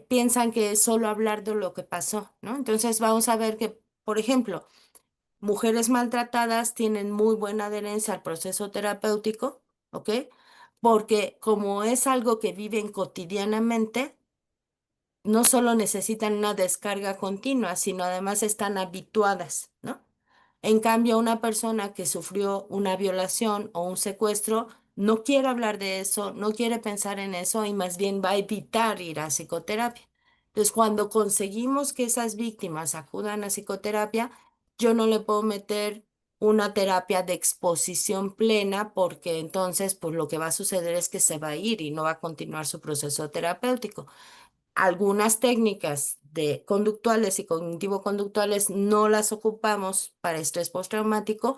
piensan que es solo hablar de lo que pasó, ¿no? Entonces vamos a ver que, por ejemplo, mujeres maltratadas tienen muy buena adherencia al proceso terapéutico, ¿ok? Porque como es algo que viven cotidianamente, no solo necesitan una descarga continua, sino además están habituadas, ¿no? En cambio, una persona que sufrió una violación o un secuestro no quiere hablar de eso, no quiere pensar en eso y más bien va a evitar ir a psicoterapia. Entonces, cuando conseguimos que esas víctimas acudan a psicoterapia, yo no le puedo meter una terapia de exposición plena porque entonces, pues lo que va a suceder es que se va a ir y no va a continuar su proceso terapéutico. Algunas técnicas de conductuales y cognitivo-conductuales no las ocupamos para estrés postraumático,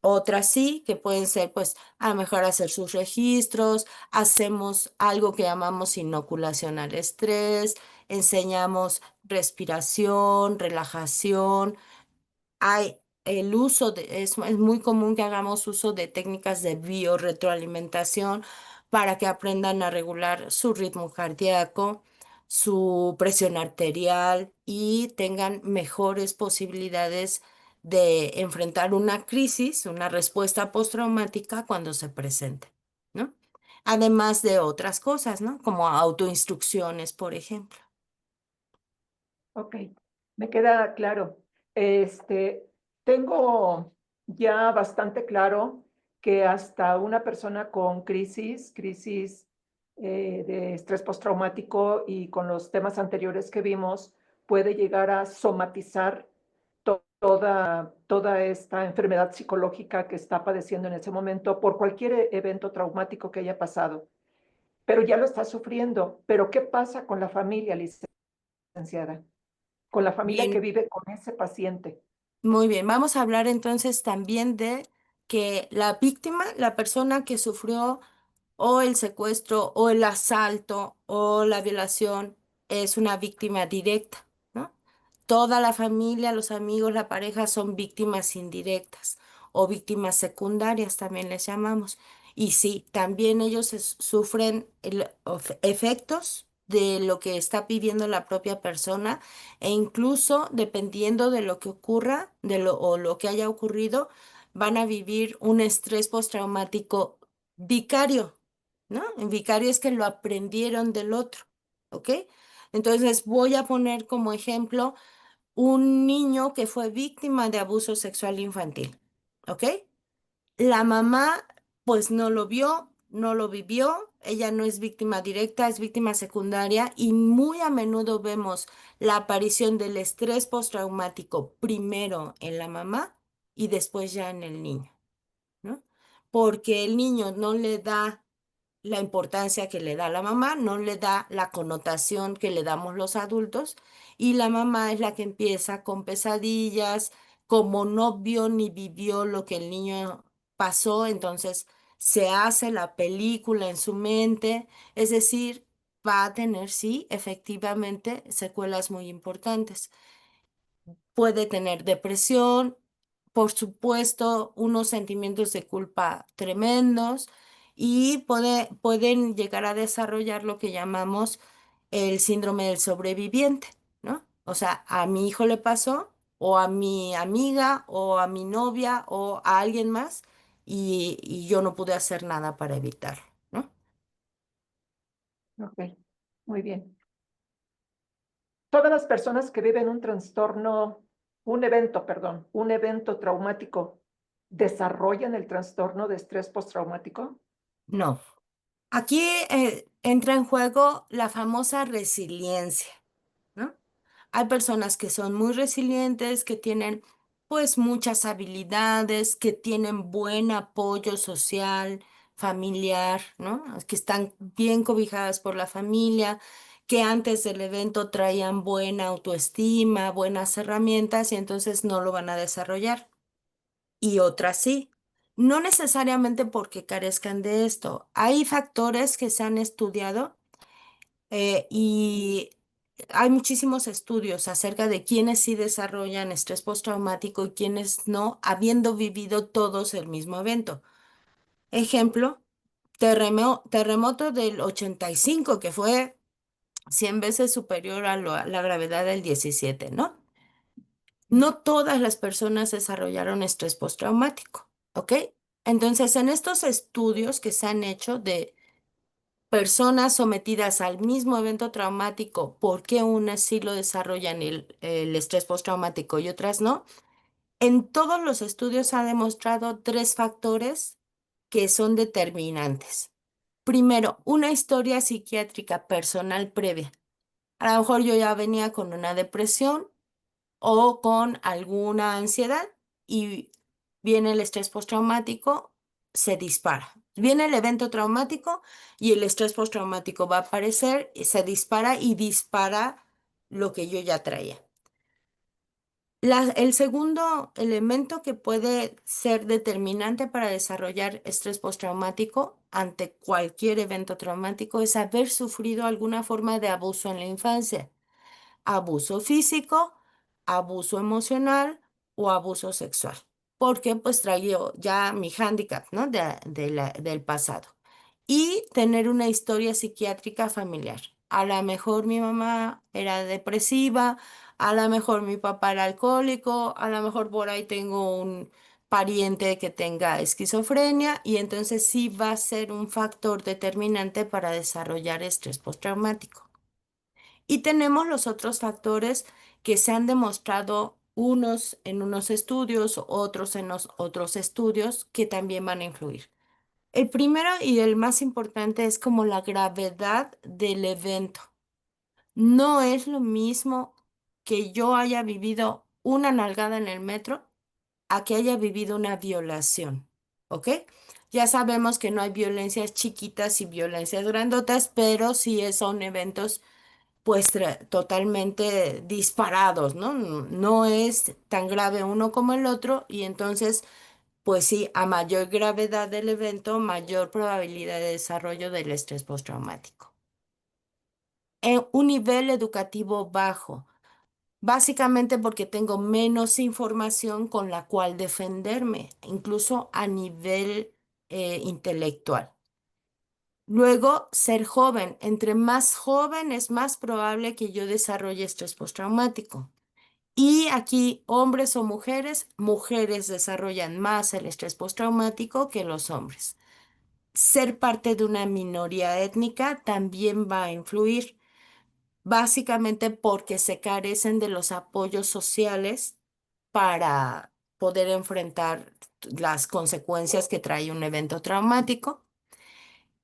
otras sí, que pueden ser, pues, a lo mejor hacer sus registros, hacemos algo que llamamos inoculación al estrés, enseñamos respiración, relajación. Hay el uso es muy común que hagamos uso de técnicas de biorretroalimentación para que aprendan a regular su ritmo cardíaco, su presión arterial y tengan mejores posibilidades de enfrentar una crisis, una respuesta postraumática cuando se presente, ¿no? Además de otras cosas, ¿no? Como autoinstrucciones, por ejemplo. Ok, me queda claro. Este, tengo ya bastante claro que hasta una persona con crisis de estrés postraumático y con los temas anteriores que vimos, puede llegar a somatizar toda esta enfermedad psicológica que está padeciendo en ese momento por cualquier evento traumático que haya pasado. Pero ya lo está sufriendo. Pero ¿qué pasa con la familia, licenciada? Con la familia que Bien. vive con ese paciente. Muy bien, vamos a hablar entonces también de que la víctima, la persona que sufrió o el secuestro o el asalto o la violación es una víctima directa, ¿no? Toda la familia, los amigos, la pareja son víctimas indirectas o víctimas secundarias, también les llamamos. Y sí, también ellos sufren efectos de lo que está viviendo la propia persona e incluso dependiendo de lo que ocurra, o lo que haya ocurrido, van a vivir un estrés postraumático vicario, ¿no? En vicario es que lo aprendieron del otro, ¿ok? Entonces voy a poner como ejemplo un niño que fue víctima de abuso sexual infantil, ¿ok? La mamá pues no lo vio, no lo vivió, ella no es víctima directa, es víctima secundaria y muy a menudo vemos la aparición del estrés postraumático primero en la mamá y después ya en el niño, ¿no? Porque el niño no le da la importancia que le da la mamá, no le da la connotación que le damos los adultos y la mamá es la que empieza con pesadillas, como no vio ni vivió lo que el niño pasó, entonces se hace la película en su mente, es decir, va a tener, sí, efectivamente, secuelas muy importantes. Puede tener depresión, por supuesto, unos sentimientos de culpa tremendos y pueden llegar a desarrollar lo que llamamos el síndrome del sobreviviente, ¿no? O sea, a mi hijo le pasó, o a mi amiga, o a mi novia, o a alguien más, y yo no pude hacer nada para evitarlo, ¿no? Ok, muy bien. Todas las personas que viven un trastorno, un evento traumático, ¿desarrollan el trastorno de estrés postraumático? No. Aquí entra en juego la famosa resiliencia, ¿no? Hay personas que son muy resilientes, que tienen pues muchas habilidades, que tienen buen apoyo social, familiar, ¿no? Que están bien cobijadas por la familia, que antes del evento traían buena autoestima, buenas herramientas y entonces no lo van a desarrollar. Y otras sí. No necesariamente porque carezcan de esto. Hay factores que se han estudiado y hay muchísimos estudios acerca de quiénes sí desarrollan estrés postraumático y quiénes no, habiendo vivido todos el mismo evento. Ejemplo, terremoto del 85, que fue 100 veces superior a la gravedad del 17, ¿no? No todas las personas desarrollaron estrés postraumático, ¿ok? Entonces, en estos estudios que se han hecho de personas sometidas al mismo evento traumático, ¿por qué unas sí lo desarrollan el estrés postraumático y otras no? En todos los estudios se ha demostrado tres factores que son determinantes. Primero, una historia psiquiátrica personal previa. A lo mejor yo ya venía con una depresión o con alguna ansiedad y viene el estrés postraumático, se dispara. Viene el evento traumático y el estrés postraumático va a aparecer, y se dispara y dispara lo que yo ya traía. El segundo elemento que puede ser determinante para desarrollar estrés postraumático ante cualquier evento traumático es haber sufrido alguna forma de abuso en la infancia. Abuso físico, abuso emocional o abuso sexual, porque pues traigo ya mi hándicap, ¿no? Del pasado. Y tener una historia psiquiátrica familiar. A lo mejor mi mamá era depresiva, a lo mejor mi papá era alcohólico, a lo mejor por ahí tengo un pariente que tenga esquizofrenia y entonces sí va a ser un factor determinante para desarrollar estrés postraumático. Y tenemos los otros factores que se han demostrado unos en unos estudios, otros en los otros estudios que también van a influir. El primero y el más importante es como la gravedad del evento. No es lo mismo que yo haya vivido una nalgada en el metro a que haya vivido una violación, ¿ok? Ya sabemos que no hay violencias chiquitas y violencias grandotas, pero sí son eventos pues totalmente disparados, ¿no? No es tan grave uno como el otro y entonces, pues sí, a mayor gravedad del evento, mayor probabilidad de desarrollo del estrés postraumático. En un nivel educativo bajo, básicamente porque tengo menos información con la cual defenderme, incluso a nivel intelectual. Luego, ser joven. Entre más joven es más probable que yo desarrolle estrés postraumático. Y aquí, hombres o mujeres, mujeres desarrollan más el estrés postraumático que los hombres. Ser parte de una minoría étnica también va a influir, básicamente porque se carecen de los apoyos sociales para poder enfrentar las consecuencias que trae un evento traumático.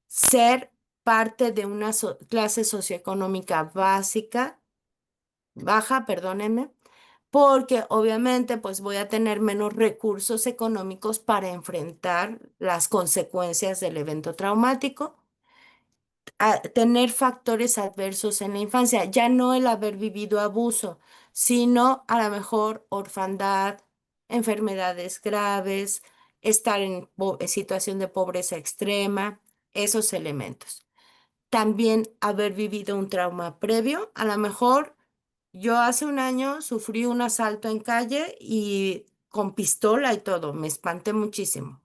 Ser parte de una clase socioeconómica baja, perdónenme, porque obviamente pues voy a tener menos recursos económicos para enfrentar las consecuencias del evento traumático, a tener factores adversos en la infancia, ya no el haber vivido abuso, sino a lo mejor orfandad, enfermedades graves, estar en situación de pobreza extrema, esos elementos. También haber vivido un trauma previo. A lo mejor yo hace un año sufrí un asalto en calle y con pistola y todo, me espanté muchísimo.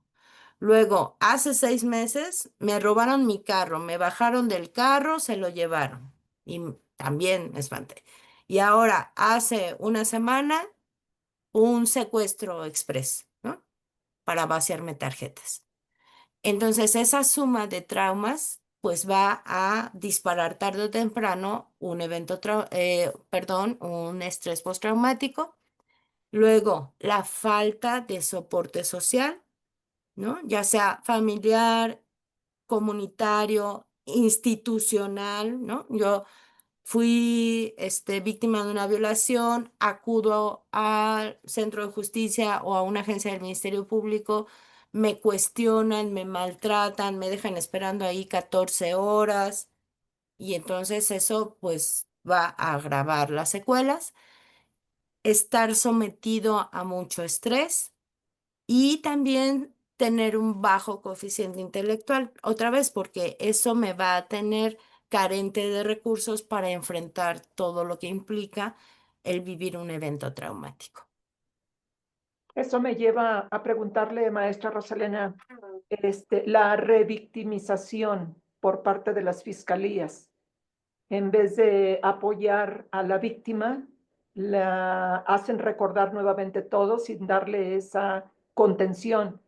Luego, hace 6 meses, me robaron mi carro, me bajaron del carro, se lo llevaron y también me espanté. Y ahora, hace una semana, un secuestro express, ¿no? Para vaciarme tarjetas. Entonces, esa suma de traumas, pues va a disparar tarde o temprano un perdón, un estrés postraumático. Luego, la falta de soporte social, ¿no? Ya sea familiar, comunitario, institucional, ¿no? Yo fui víctima de una violación, acudo al centro de justicia o a una agencia del Ministerio Público, me cuestionan, me maltratan, me dejan esperando ahí 14 horas y entonces eso pues va a agravar las secuelas, estar sometido a mucho estrés y también tener un bajo coeficiente intelectual, otra vez porque eso me va a tener carente de recursos para enfrentar todo lo que implica el vivir un evento traumático. Eso me lleva a preguntarle, maestra Rosalena, la revictimización por parte de las fiscalías, en vez de apoyar a la víctima, la hacen recordar nuevamente todo sin darle esa contención.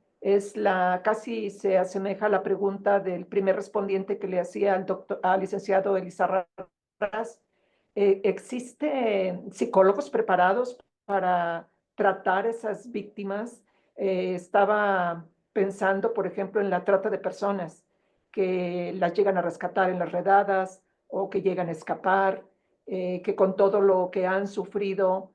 Casi se asemeja a la pregunta del primer respondiente que le hacía al licenciado Elizarraz. ¿Existe psicólogos preparados para tratar esas víctimas? Estaba pensando, por ejemplo, en la trata de personas que las llegan a rescatar en las redadas o que llegan a escapar, que con todo lo que han sufrido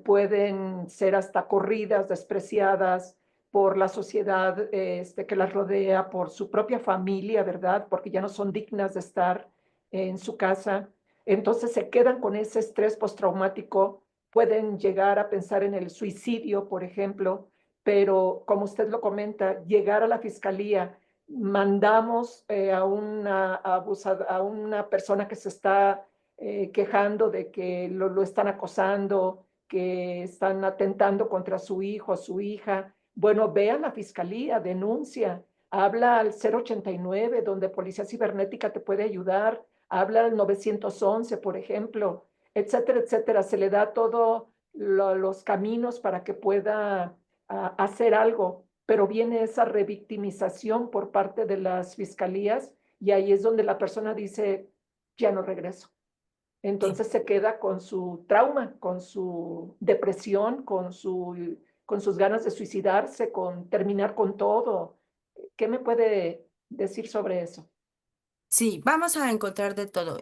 pueden ser hasta corridas, despreciadas por la sociedad que las rodea, por su propia familia, ¿verdad? Porque ya no son dignas de estar en su casa. Entonces se quedan con ese estrés postraumático, pueden llegar a pensar en el suicidio, por ejemplo, pero como usted lo comenta, llegar a la fiscalía, mandamos a una persona que se está quejando de que lo están acosando, que están atentando contra su hijo o su hija. Bueno, ve a la fiscalía, denuncia, habla al 089, donde Policía Cibernética te puede ayudar, habla al 911, por ejemplo, etcétera, etcétera. Se le da todos los caminos para que pueda hacer algo, pero viene esa revictimización por parte de las fiscalías y ahí es donde la persona dice, ya no regreso. Sí. Entonces se queda con su trauma, con su depresión, con sus ganas de suicidarse, con terminar con todo. ¿Qué me puede decir sobre eso? Sí, vamos a encontrar de todo.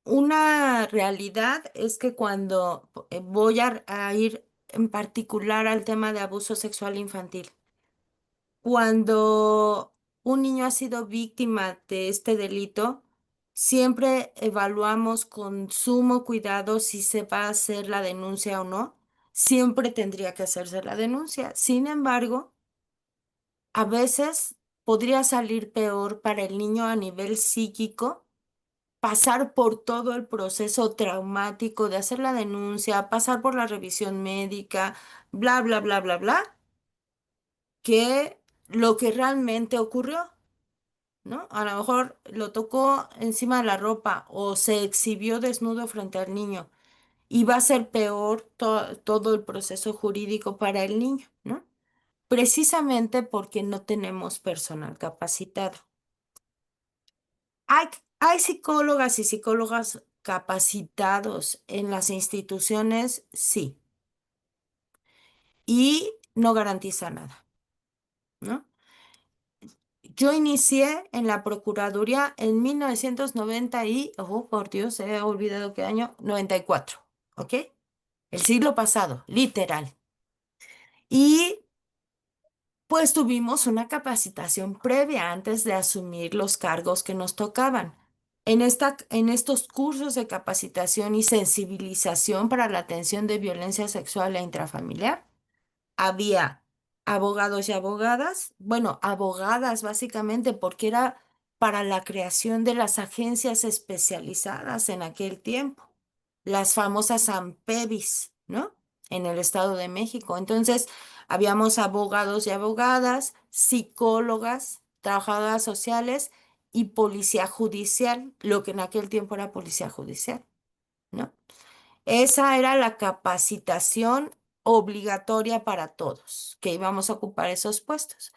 Una realidad es que cuando voy a ir en particular al tema de abuso sexual infantil, cuando un niño ha sido víctima de este delito, siempre evaluamos con sumo cuidado si se va a hacer la denuncia o no. Siempre tendría que hacerse la denuncia. Sin embargo, a veces podría salir peor para el niño a nivel psíquico, pasar por todo el proceso traumático de hacer la denuncia, pasar por la revisión médica, bla, bla, bla, bla, bla, que lo que realmente ocurrió, ¿no? A lo mejor lo tocó encima de la ropa o se exhibió desnudo frente al niño y va a ser peor todo el proceso jurídico para el niño, ¿no? Precisamente porque no tenemos personal capacitado. Hay, hay psicólogas y psicólogas capacitados en las instituciones, sí, y no garantiza nada, ¿no? Yo inicié en la Procuraduría en 1990 oh, por Dios, he olvidado qué año, 94, ¿ok? El siglo pasado, literal. Y pues tuvimos una capacitación previa antes de asumir los cargos que nos tocaban. En estos cursos de capacitación y sensibilización para la atención de violencia sexual e intrafamiliar, había abogados y abogadas, bueno, abogadas básicamente porque era para la creación de las agencias especializadas en aquel tiempo, las famosas AMPEBIS, ¿no? En el Estado de México. Entonces, habíamos abogados y abogadas, psicólogas, trabajadoras sociales y policía judicial, lo que en aquel tiempo era policía judicial, ¿no? Esa era la capacitación obligatoria para todos que íbamos a ocupar esos puestos.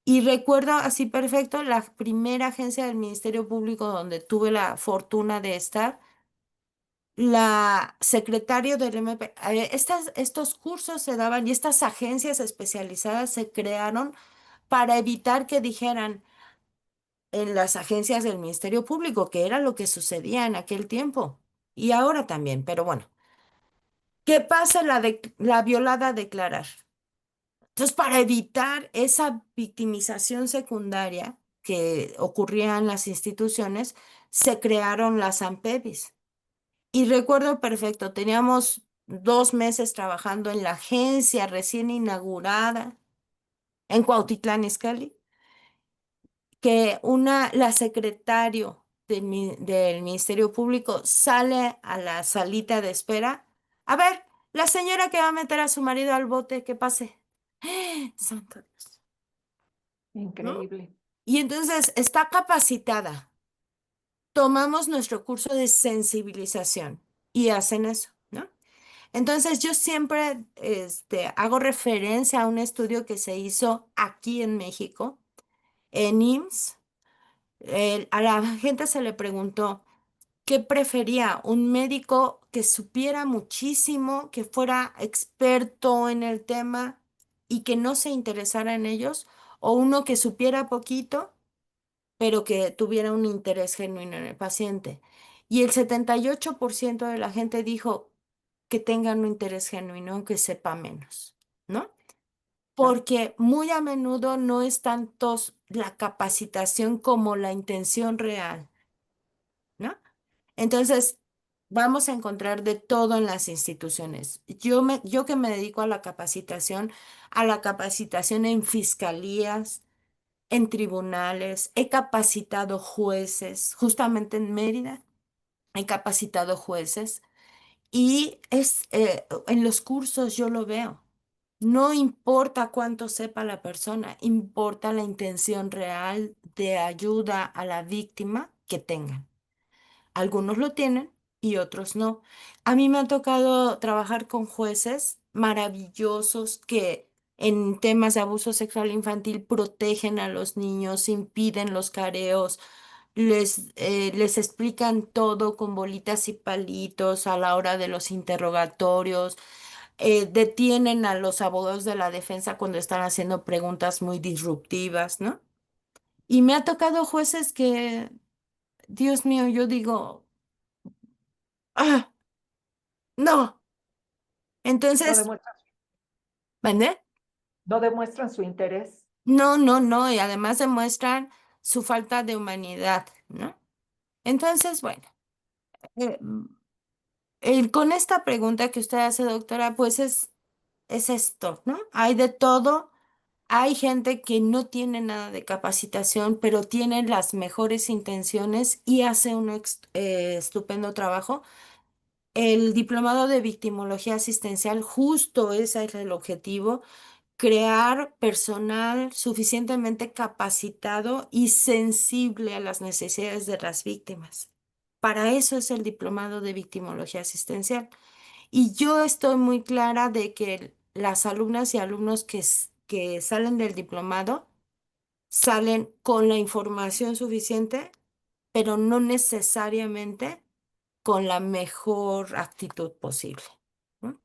Y recuerdo así perfecto la primera agencia del Ministerio Público donde tuve la fortuna de estar, la secretaria del MP. Estos cursos se daban y estas agencias especializadas se crearon para evitar que dijeran en las agencias del Ministerio Público, que era lo que sucedía en aquel tiempo y ahora también, pero bueno. ¿Qué pasa la violada a declarar? Entonces, para evitar esa victimización secundaria que ocurría en las instituciones, se crearon las AMPEBIS. Y recuerdo perfecto, teníamos 2 meses trabajando en la agencia recién inaugurada en Cuautitlán Izcalli, que la secretario del Ministerio Público sale a la salita de espera. A ver, la señora que va a meter a su marido al bote, que pase. Santo Dios, ¿no? Increíble. Y entonces está capacitada. Tomamos nuestro curso de sensibilización y hacen eso, ¿no? Entonces yo siempre hago referencia a un estudio que se hizo aquí en México, en IMSS. A la gente se le preguntó qué prefería, un médico que supiera muchísimo, que fuera experto en el tema y que no se interesara en ellos, o uno que supiera poquito, pero que tuviera un interés genuino en el paciente. Y el 78% de la gente dijo que tengan un interés genuino, aunque sepa menos, ¿no? Claro. Porque muy a menudo no es tanto la capacitación como la intención real, ¿no? Entonces, vamos a encontrar de todo en las instituciones. Yo que me dedico a la capacitación en fiscalías, en tribunales, he capacitado jueces, justamente en Mérida, he capacitado jueces y en los cursos yo lo veo. No importa cuánto sepa la persona, importa la intención real de ayuda a la víctima que tengan. Algunos lo tienen y otros no. A mí me ha tocado trabajar con jueces maravillosos que en temas de abuso sexual infantil protegen a los niños, impiden los careos, les explican todo con bolitas y palitos a la hora de los interrogatorios, detienen a los abogados de la defensa cuando están haciendo preguntas muy disruptivas, ¿no? Y me ha tocado jueces que, Dios mío, yo digo, ah, no. No Entonces, demuestran, ¿vale? no demuestran su interés. No, no, no. Y además demuestran su falta de humanidad, ¿no? Entonces, bueno, eh, con esta pregunta que usted hace, doctora, pues es esto, ¿no? Hay de todo. Hay gente que no tiene nada de capacitación, pero tiene las mejores intenciones y hace un estupendo trabajo. El diplomado de victimología asistencial, justo ese es el objetivo, crear personal suficientemente capacitado y sensible a las necesidades de las víctimas. Para eso es el diplomado de victimología asistencial. Y yo estoy muy clara de que las alumnas y alumnos que salen del diplomado salen con la información suficiente, pero no necesariamente con la mejor actitud posible, ¿no?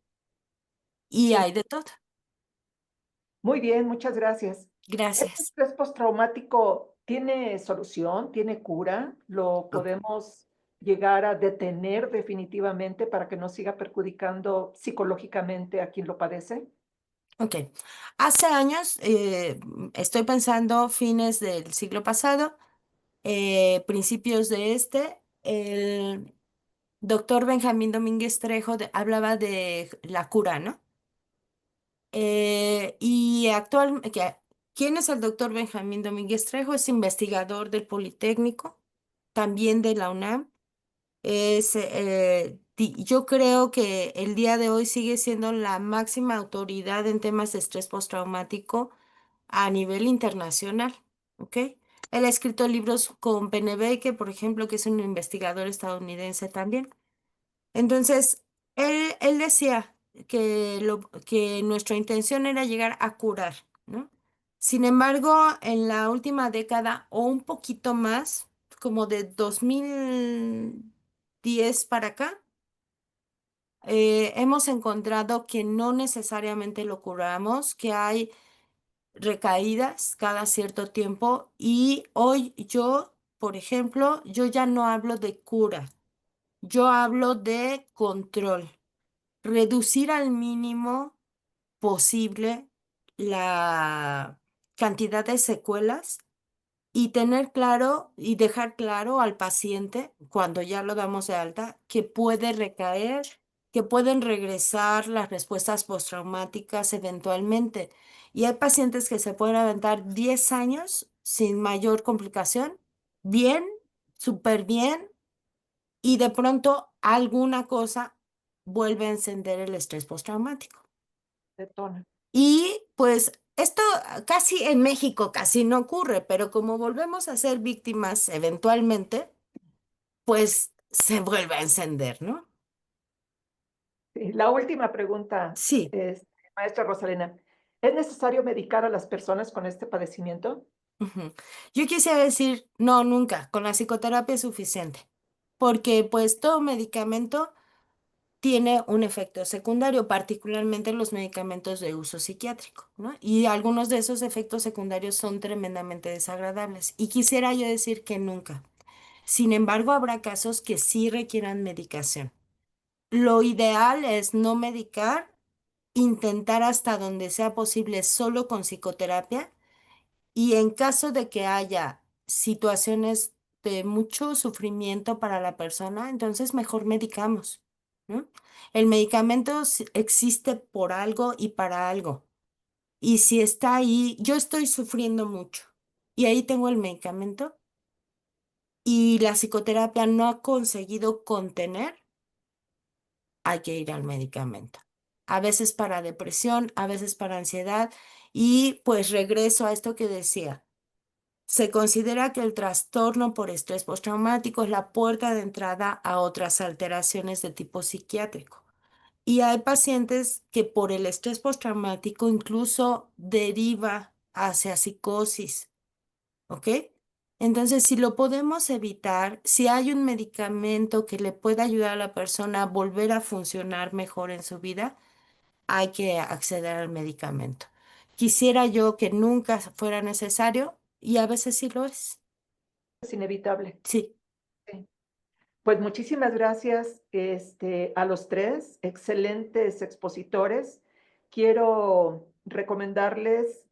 Y Sí. hay de todo. Muy bien, muchas gracias. ¿Este Gracias. estrés postraumático tiene solución, tiene cura? ¿Lo Doc- podemos llegar a detener definitivamente para que no siga perjudicando psicológicamente a quien lo padece? Ok. Hace años, estoy pensando fines del siglo pasado, principios de el doctor Benjamín Domínguez Trejo hablaba de la cura, ¿no? Y actualmente, ¿quién es el doctor Benjamín Domínguez Trejo? Es investigador del Politécnico, también de la UNAM. Yo creo que el día de hoy sigue siendo la máxima autoridad en temas de estrés postraumático a nivel internacional, ¿ok? Él ha escrito libros con Pennebaker, por ejemplo, que es un investigador estadounidense también. Entonces, él decía que nuestra intención era llegar a curar, ¿no? Sin embargo, en la última década o un poquito más, como de 2010 para acá, hemos encontrado que no necesariamente lo curamos, que hay recaídas cada cierto tiempo y hoy yo, por ejemplo, yo ya no hablo de cura, yo hablo de control, reducir al mínimo posible la cantidad de secuelas y tener claro y dejar claro al paciente cuando ya lo damos de alta que puede recaer, que pueden regresar las respuestas postraumáticas eventualmente. Y hay pacientes que se pueden aventar 10 años sin mayor complicación, bien, súper bien, y de pronto alguna cosa vuelve a encender el estrés postraumático. Detona. Y pues esto casi en México casi no ocurre, pero como volvemos a ser víctimas eventualmente, pues se vuelve a encender, ¿no? Sí, la última pregunta, Sí. maestra Rosalena. ¿Es necesario medicar a las personas con este padecimiento? Ujú. Yo quisiera decir, no, nunca, con la psicoterapia es suficiente, porque pues todo medicamento tiene un efecto secundario, particularmente los medicamentos de uso psiquiátrico, ¿no? Y algunos de esos efectos secundarios son tremendamente desagradables. Y quisiera yo decir que nunca. Sin embargo, habrá casos que sí requieran medicación. Lo ideal es no medicar, intentar hasta donde sea posible solo con psicoterapia y en caso de que haya situaciones de mucho sufrimiento para la persona, entonces mejor medicamos, ¿no? El medicamento existe por algo y para algo. Y si está ahí, yo estoy sufriendo mucho y ahí tengo el medicamento y la psicoterapia no ha conseguido contener, hay que ir al medicamento. A veces para depresión, a veces para ansiedad y pues regreso a esto que decía. Se considera que el trastorno por estrés postraumático es la puerta de entrada a otras alteraciones de tipo psiquiátrico. Y hay pacientes que por el estrés postraumático incluso deriva hacia psicosis, ¿ok? Entonces, si lo podemos evitar, si hay un medicamento que le pueda ayudar a la persona a volver a funcionar mejor en su vida, hay que acceder al medicamento. Quisiera yo que nunca fuera necesario y a veces sí lo es. Es inevitable. Sí. Sí. Pues muchísimas gracias a los tres, excelentes expositores. Quiero recomendarles,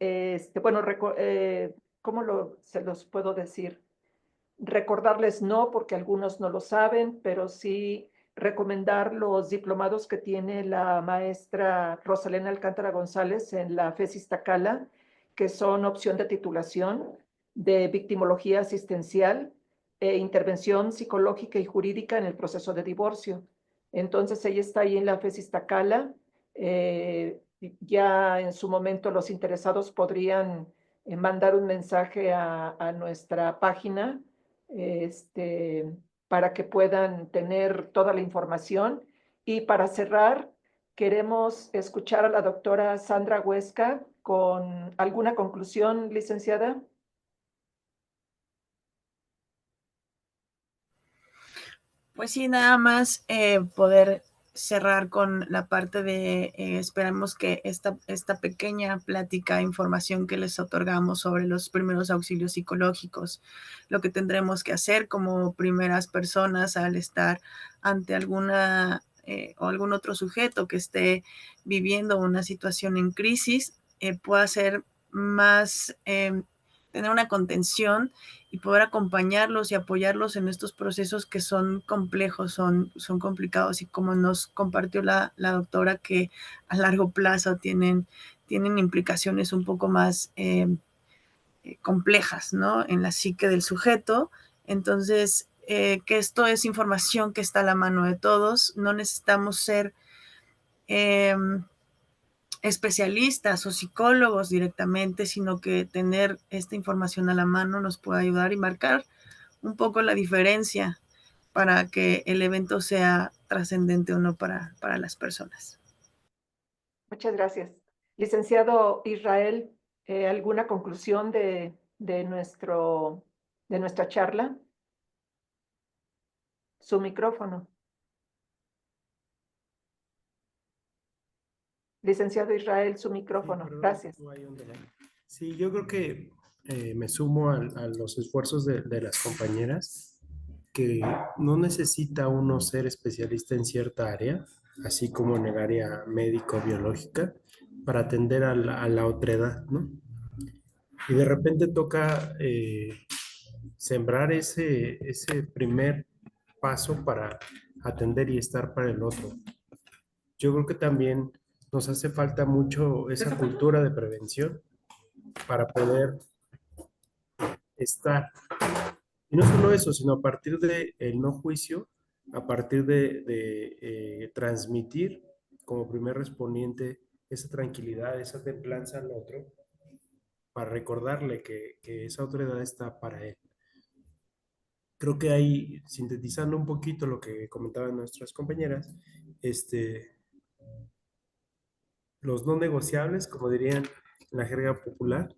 ¿cómo se los puedo decir? Recordarles no, porque algunos no lo saben, pero sí recomendar los diplomados que tiene la maestra Rosalena Alcántara González en la FES Iztacala, que son opción de titulación de victimología asistencial e intervención psicológica y jurídica en el proceso de divorcio. Entonces ella está ahí en la FES Iztacala. Ya en su momento los interesados podrían mandar un mensaje a nuestra página este, para que puedan tener toda la información. Y para cerrar, queremos escuchar a la doctora Sandra Huesca con alguna conclusión, licenciada. Pues sí, nada más poder cerrar con la parte de esperamos que esta pequeña plática, información que les otorgamos sobre los primeros auxilios psicológicos, lo que tendremos que hacer como primeras personas al estar ante alguna o algún otro sujeto que esté viviendo una situación en crisis, pueda ser más tener una contención y poder acompañarlos y apoyarlos en estos procesos que son complejos, son complicados, y como nos compartió la doctora, que a largo plazo tienen implicaciones un poco más complejas, ¿no? En la psique del sujeto. Entonces, que esto es información que está a la mano de todos. No necesitamos ser especialistas o psicólogos directamente, sino que tener esta información a la mano nos puede ayudar y marcar un poco la diferencia para que el evento sea trascendente o no para las personas. Muchas gracias. Licenciado Israel, ¿alguna conclusión de nuestra charla? Su micrófono. Licenciado Israel, su micrófono. perdón, Gracias. hubo ahí un delay. Sí, yo creo que me sumo a los esfuerzos de las compañeras, que no necesita uno ser especialista en cierta área, así como en el área médico-biológica, para atender a la otredad, ¿no? Y de repente toca sembrar ese primer paso para atender y estar para el otro. Yo creo que también nos hace falta mucho esa cultura de prevención para poder estar. Y no solo eso, sino a partir del no juicio, a partir de transmitir como primer respondiente esa tranquilidad, esa templanza al otro, para recordarle que esa autoridad está para él. Creo que ahí, sintetizando un poquito lo que comentaban nuestras compañeras, los no negociables, como dirían en la jerga popular,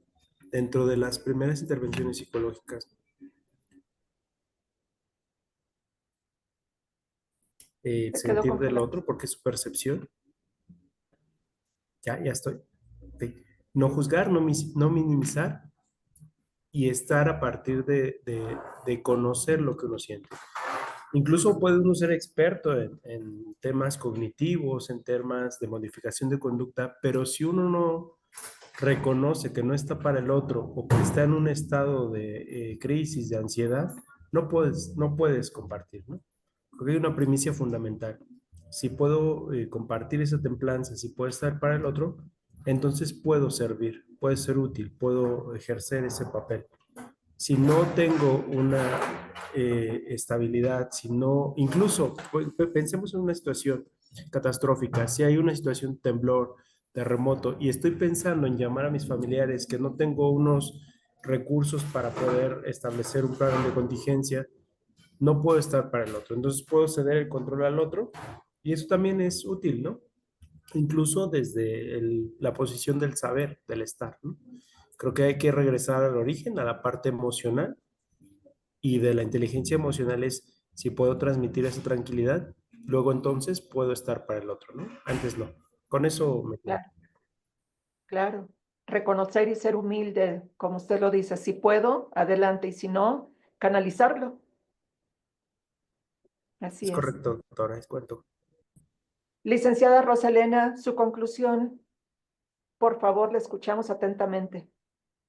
dentro de las primeras intervenciones psicológicas. Quedó Sentir del congelado. otro, porque es su percepción. Ya estoy. Ok. No juzgar, no minimizar, y estar a partir de conocer lo que uno siente. Incluso puede uno ser experto en temas cognitivos, en temas de modificación de conducta, pero si uno no reconoce que no está para el otro, o que está en un estado de crisis, de ansiedad, no puedes compartir, ¿no? Porque hay una primicia fundamental. Si puedo compartir esa templanza, si puedo estar para el otro, entonces puedo servir, puedo ser útil, puedo ejercer ese papel. Si no tengo una estabilidad, si no, incluso pensemos en una situación catastrófica, si hay una situación temblor, terremoto, y estoy pensando en llamar a mis familiares, que no tengo unos recursos para poder establecer un plan de contingencia, no puedo estar para el otro. Entonces puedo ceder el control al otro, y eso también es útil, ¿no? Incluso desde la posición del saber, del estar, ¿no? Creo que hay que regresar al origen, a la parte emocional, y de la inteligencia emocional es si puedo transmitir esa tranquilidad, luego entonces puedo estar para el otro, ¿no? Antes no. Con eso me quedo. Claro, claro. Reconocer y ser humilde, como usted lo dice. Si puedo, adelante, y si no, canalizarlo. Así Es es. correcto, doctora, es cuento. Licenciada Rosalena, su conclusión, por favor, le escuchamos atentamente.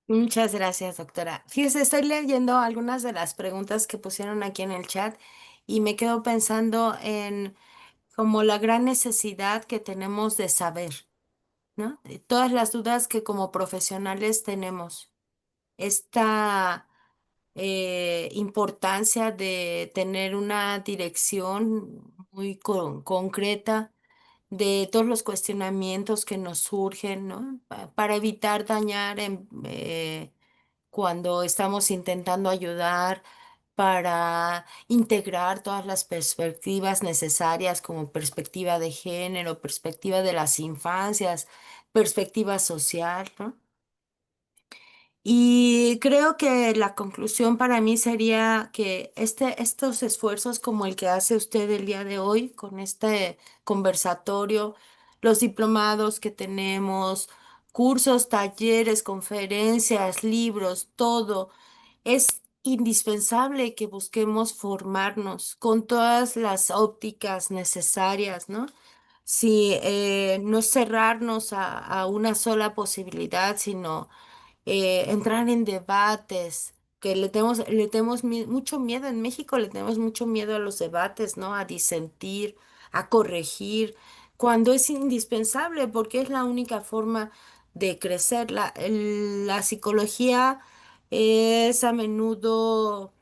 Muchas gracias, doctora. Fíjese, estoy leyendo algunas de las preguntas que pusieron aquí en el chat y me quedo pensando en como la gran necesidad que tenemos de saber, ¿no? De todas las dudas que como profesionales tenemos. Esta importancia de tener una dirección muy concreta de todos los cuestionamientos que nos surgen, ¿no? Para evitar dañar cuando estamos intentando ayudar, para integrar todas las perspectivas necesarias como perspectiva de género, perspectiva de las infancias, perspectiva social, ¿no? Y creo que la conclusión para mí sería que estos esfuerzos como el que hace usted el día de hoy con este conversatorio, los diplomados que tenemos, cursos, talleres, conferencias, libros, todo, es indispensable que busquemos formarnos con todas las ópticas necesarias, ¿no? Sí, no cerrarnos a una sola posibilidad, sino entrar en debates, que mucho miedo en México, le tenemos mucho miedo a los debates, ¿no? A disentir, a corregir, cuando es indispensable, porque es la única forma de crecer. La psicología es a menudo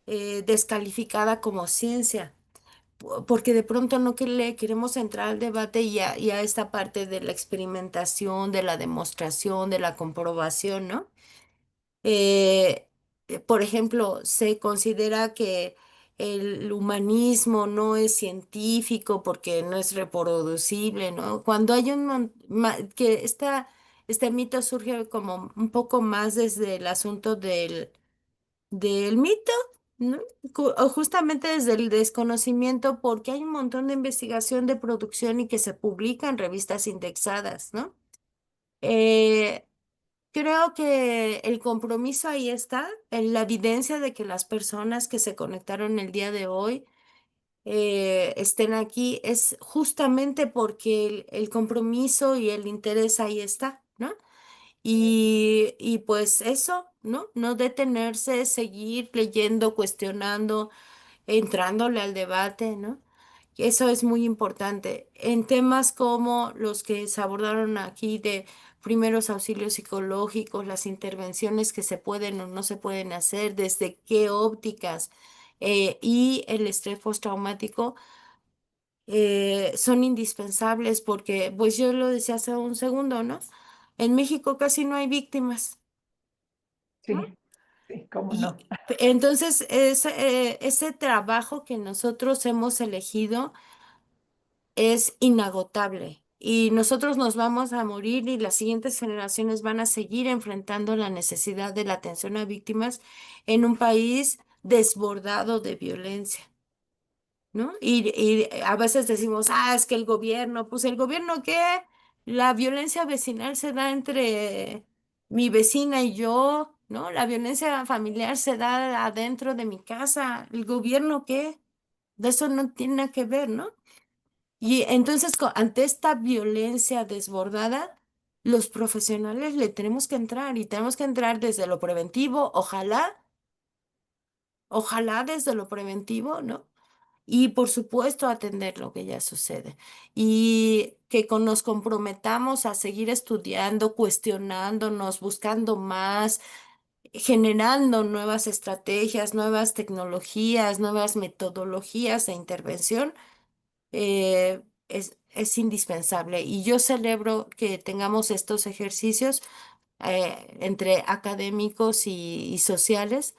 descalificada como ciencia porque de pronto no que le queremos entrar al debate y a esta parte de la experimentación, de la demostración, de la comprobación, ¿no? Eh, por ejemplo, se considera que el humanismo no es científico porque no es reproducible, ¿no? Cuando hay que este mito surge como un poco más desde el asunto del mito, ¿no? O justamente desde el desconocimiento, porque hay un montón de investigación de producción y que se publica en revistas indexadas, ¿no? Eh, Creo que el compromiso ahí está, en la evidencia de que las personas que se conectaron el día de hoy estén aquí, es justamente porque el compromiso y el interés ahí está, ¿no? Y pues eso, ¿no? No detenerse, seguir leyendo, cuestionando, entrándole al debate, ¿no? Eso es muy importante. En temas como los que se abordaron aquí de primeros auxilios psicológicos, las intervenciones que se pueden o no se pueden hacer, desde qué ópticas y el estrés postraumático son indispensables porque, pues yo lo decía hace un segundo, ¿no? En México casi no hay víctimas, ¿no? Sí, sí, cómo Y no. entonces ese trabajo que nosotros hemos elegido es inagotable y nosotros nos vamos a morir y las siguientes generaciones van a seguir enfrentando la necesidad de la atención a víctimas en un país desbordado de violencia. ¿No? Y a veces decimos, es que el gobierno, pues el gobierno qué, la violencia vecinal se da entre mi vecina y yo, ¿no? La violencia familiar se da adentro de mi casa, ¿el gobierno qué? De eso no tiene nada que ver, ¿no? Y entonces ante esta violencia desbordada, los profesionales le tenemos que entrar y tenemos que entrar desde lo preventivo, ojalá desde lo preventivo, ¿no? Y por supuesto atender lo que ya sucede. Y que nos comprometamos a seguir estudiando, cuestionándonos, buscando más, generando nuevas estrategias, nuevas tecnologías, nuevas metodologías de intervención, es indispensable. Y yo celebro que tengamos estos ejercicios entre académicos y sociales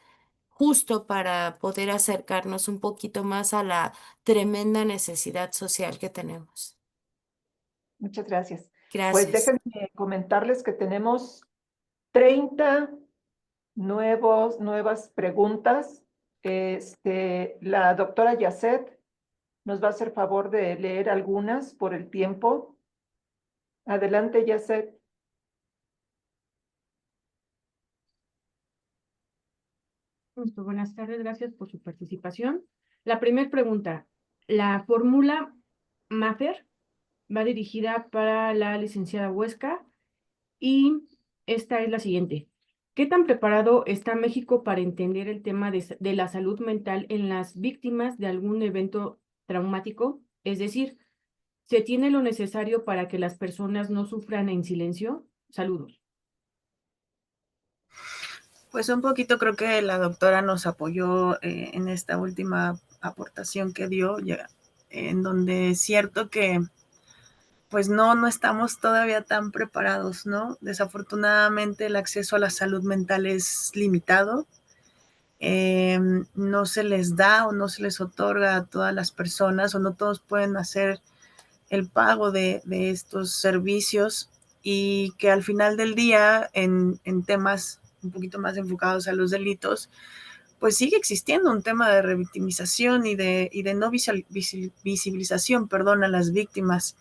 justo para poder acercarnos un poquito más a la tremenda necesidad social que tenemos. Muchas gracias. Pues Gracias. déjenme comentarles que tenemos 30 nuevas preguntas. La doctora Yasset nos va a hacer favor de leer algunas por el tiempo. Adelante, Yasset. Buenas tardes, gracias por su participación. La primera pregunta, la fórmula MAFER va dirigida para la licenciada Huesca y esta es la siguiente. ¿Qué tan preparado está México para entender el tema de la salud mental en las víctimas de algún evento traumático? Es decir, ¿se tiene lo necesario para que las personas no sufran en silencio? Saludos. Pues un poquito creo que la doctora nos apoyó en esta última aportación que dio, en donde es cierto que pues no estamos todavía tan preparados, ¿no? Desafortunadamente el acceso a la salud mental es limitado, no se les da o no se les otorga a todas las personas o no todos pueden hacer el pago de estos servicios y que al final del día en temas un poquito más enfocados a los delitos, pues sigue existiendo un tema de revictimización y de no visibilización, perdón, a las víctimas,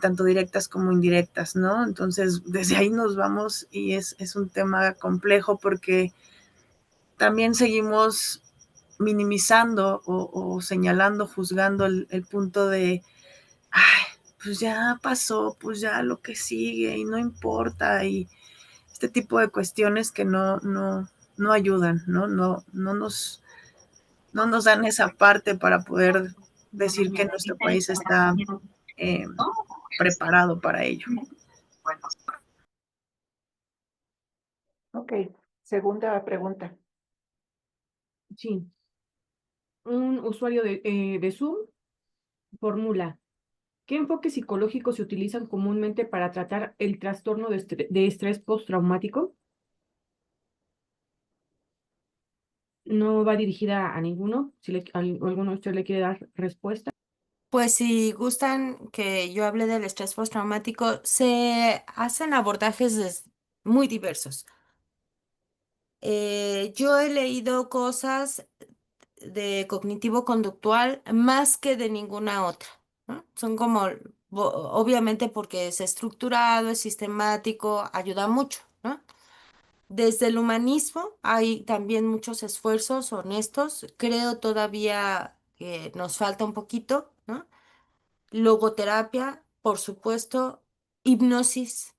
tanto directas como indirectas, ¿no? Entonces, desde ahí nos vamos y es un tema complejo porque también seguimos minimizando o señalando, juzgando el punto de, ay, pues ya pasó, pues ya lo que sigue y no importa y este tipo de cuestiones que no ayudan, no nos dan esa parte para poder decir que nuestro país está preparado para ello. Ok, segunda pregunta. Sí. Un usuario de Zoom formula: ¿qué enfoques psicológicos se utilizan comúnmente para tratar el trastorno de estrés postraumático? No va dirigida a ninguno. Si alguno de ustedes le quiere dar respuesta. Pues si gustan que yo hable del estrés postraumático, se hacen abordajes muy diversos. Yo he leído cosas de cognitivo-conductual más que de ninguna otra, ¿no? Son como, obviamente porque es estructurado, es sistemático, ayuda mucho, ¿no? Desde el humanismo hay también muchos esfuerzos honestos. Creo todavía que nos falta un poquito, ¿no? Logoterapia, por supuesto, hipnosis.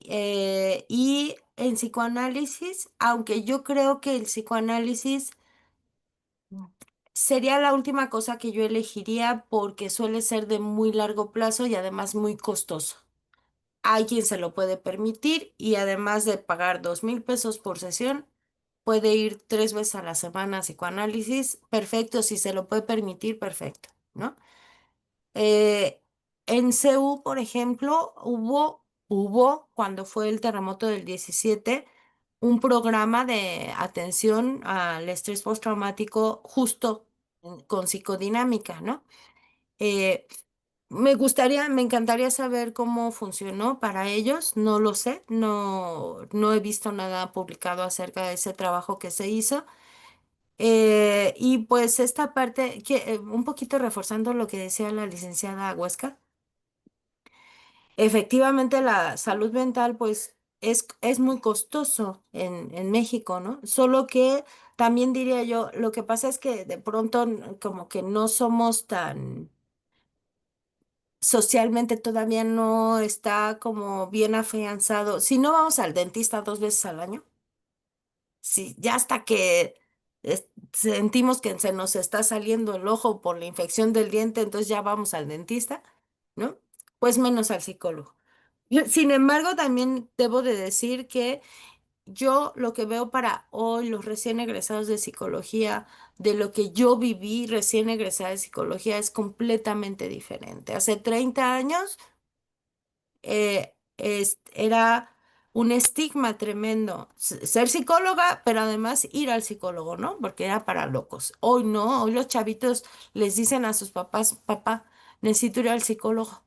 Y en psicoanálisis, aunque yo creo que el psicoanálisis sería la última cosa que yo elegiría porque suele ser de muy largo plazo y además muy costoso. Hay quien se lo puede permitir y además de pagar 2,000 pesos por sesión, puede ir 3 veces a la semana a psicoanálisis. Perfecto, si se lo puede permitir, perfecto, ¿no? En CEU, por ejemplo, cuando fue el terremoto del 17, un programa de atención al estrés postraumático justo con psicodinámica, ¿no? Eh, me encantaría saber cómo funcionó para ellos, no lo sé, no he visto nada publicado acerca de ese trabajo que se hizo. Y pues esta parte, un poquito reforzando lo que decía la licenciada Huesca, efectivamente la salud mental pues es muy costoso en México, ¿no? Solo que también diría yo, lo que pasa es que de pronto como que no somos tan socialmente todavía no está como bien afianzado. Si no vamos al dentista 2 veces al año, si ya hasta que sentimos que se nos está saliendo el ojo por la infección del diente, entonces ya vamos al dentista, ¿no? Pues menos al psicólogo. Sin embargo, también debo de decir que yo lo que veo para hoy, los recién egresados de psicología, de lo que yo viví recién egresada de psicología, es completamente diferente. Hace 30 años era un estigma tremendo ser psicóloga, pero además ir al psicólogo, ¿no? Porque era para locos. Hoy no, hoy los chavitos les dicen a sus papás: papá, necesito ir al psicólogo,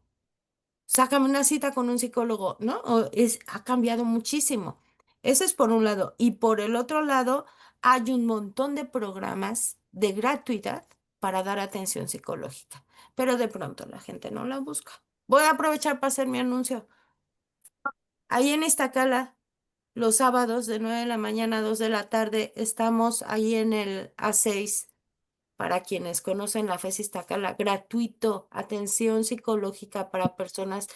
sácame una cita con un psicólogo, ¿no? Ha cambiado muchísimo. Eso es por un lado. Y por el otro lado, hay un montón de programas de gratuidad para dar atención psicológica, pero de pronto la gente no la busca. Voy a aprovechar para hacer mi anuncio. Ahí en Iztacala, los sábados de 9 de la mañana a 2 de la tarde, estamos ahí en el A6. Para quienes conocen la FES Iztacala, gratuito, atención psicológica para personas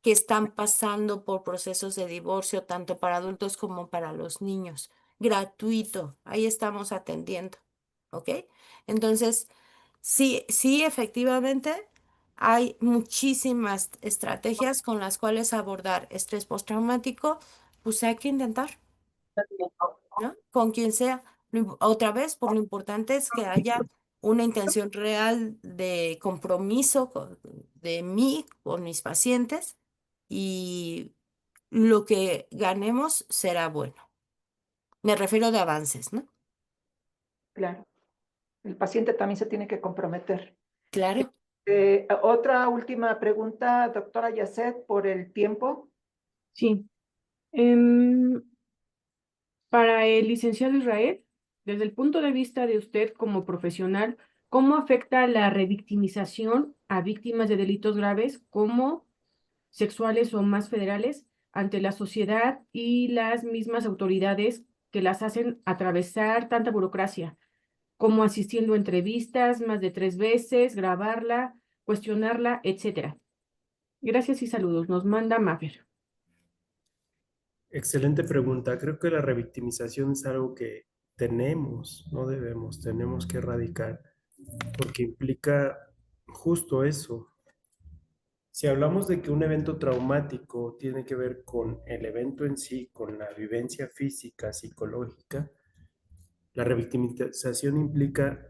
que están pasando por procesos de divorcio, tanto para adultos como para los niños. Gratuito, ahí estamos atendiendo, ¿ok? Entonces, sí, sí, efectivamente, hay muchísimas estrategias con las cuales abordar estrés postraumático, pues hay que intentar, ¿no? Con quien sea. Otra vez, por lo importante es que haya una intención real de compromiso de mí con mis pacientes y lo que ganemos será bueno. Me refiero de avances, ¿no? Claro, el paciente también se tiene que comprometer. Claro. Otra última pregunta, doctora Yasset, por el tiempo. Sí. Para el licenciado Israel, desde el punto de vista de usted como profesional, ¿cómo afecta la revictimización a víctimas de delitos graves como sexuales o más federales ante la sociedad y las mismas autoridades que las hacen atravesar tanta burocracia, como asistiendo a entrevistas más de 3 veces, grabarla, cuestionarla, etcétera? Gracias y saludos. Nos manda Mafer. Excelente pregunta. Creo que la revictimización es algo que no tenemos que erradicar, porque implica justo eso. Si hablamos de que un evento traumático tiene que ver con el evento en sí, con la vivencia física, psicológica, la revictimización implica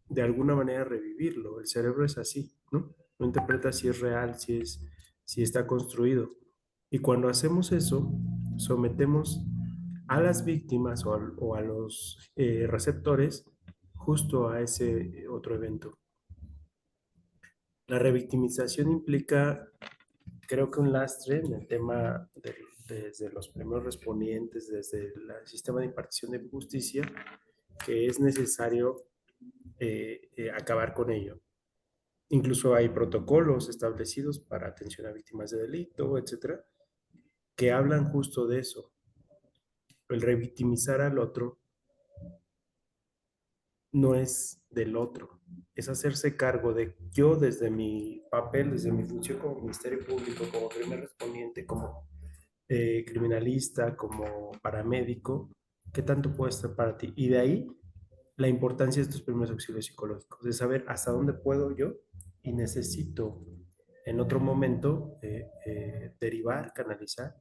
de alguna manera revivirlo. El cerebro es así, ¿no? No interpreta si es real, si está construido. Y cuando hacemos eso, sometemos a las víctimas o a los receptores justo a ese otro evento. La revictimización implica, creo que un lastre en el tema desde los primeros respondientes, desde el sistema de impartición de justicia, que es necesario acabar con ello. Incluso hay protocolos establecidos para atención a víctimas de delito, etcétera, que hablan justo de eso. El revictimizar al otro no es del otro, es hacerse cargo de yo desde mi papel, desde mi función como Ministerio Público, como primer respondiente, como criminalista, como paramédico, qué tanto puedo estar para ti. Y de ahí la importancia de estos primeros auxilios psicológicos, de saber hasta dónde puedo yo y necesito en otro momento derivar, canalizar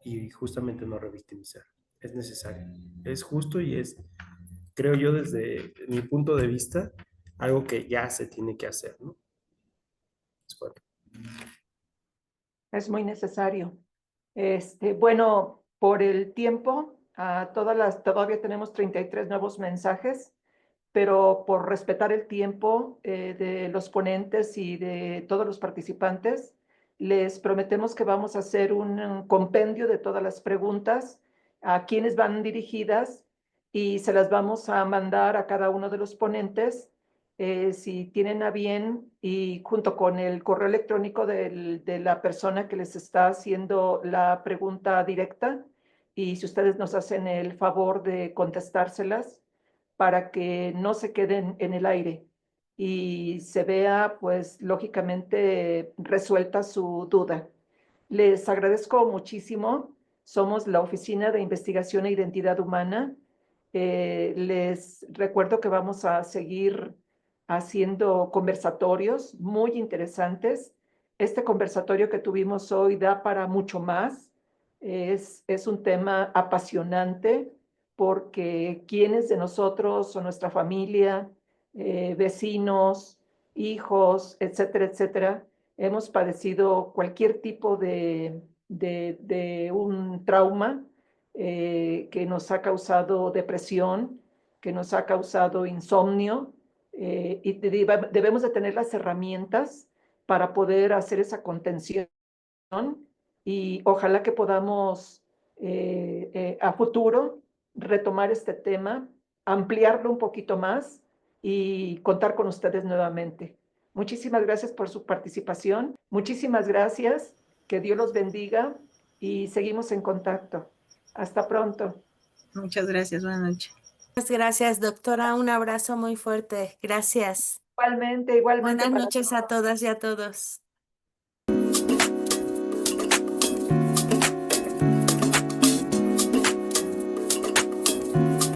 y justamente no revictimizar. Es necesario, es justo y es, creo yo, desde mi punto de vista, algo que ya se tiene que hacer, ¿no? Bueno. Es muy necesario. Bueno, por el tiempo, todavía tenemos 33 nuevos mensajes, pero por respetar el tiempo de los ponentes y de todos los participantes, les prometemos que vamos a hacer un compendio de todas las preguntas, a quienes van dirigidas, y se las vamos a mandar a cada uno de los ponentes, si tienen a bien, y junto con el correo electrónico de la persona que les está haciendo la pregunta directa, y si ustedes nos hacen el favor de contestárselas para que no se queden en el aire y se vea, pues, lógicamente resuelta su duda. Les agradezco muchísimo. Somos la Oficina de Investigación e Identidad Humana. Les recuerdo que vamos a seguir haciendo conversatorios muy interesantes. Este conversatorio que tuvimos hoy da para mucho más. Es un tema apasionante porque quienes de nosotros o nuestra familia, vecinos, hijos, etcétera, etcétera, hemos padecido cualquier tipo de un trauma que nos ha causado depresión, que nos ha causado insomnio, y debemos de tener las herramientas para poder hacer esa contención, y ojalá que podamos a futuro retomar este tema, ampliarlo un poquito más y contar con ustedes nuevamente. Muchísimas gracias por su participación. Muchísimas gracias. Que Dios los bendiga y seguimos en contacto. Hasta pronto. Muchas gracias. Buenas noches. Muchas gracias, doctora. Un abrazo muy fuerte. Gracias. Igualmente, igualmente. Buenas para noches a todas y a todos.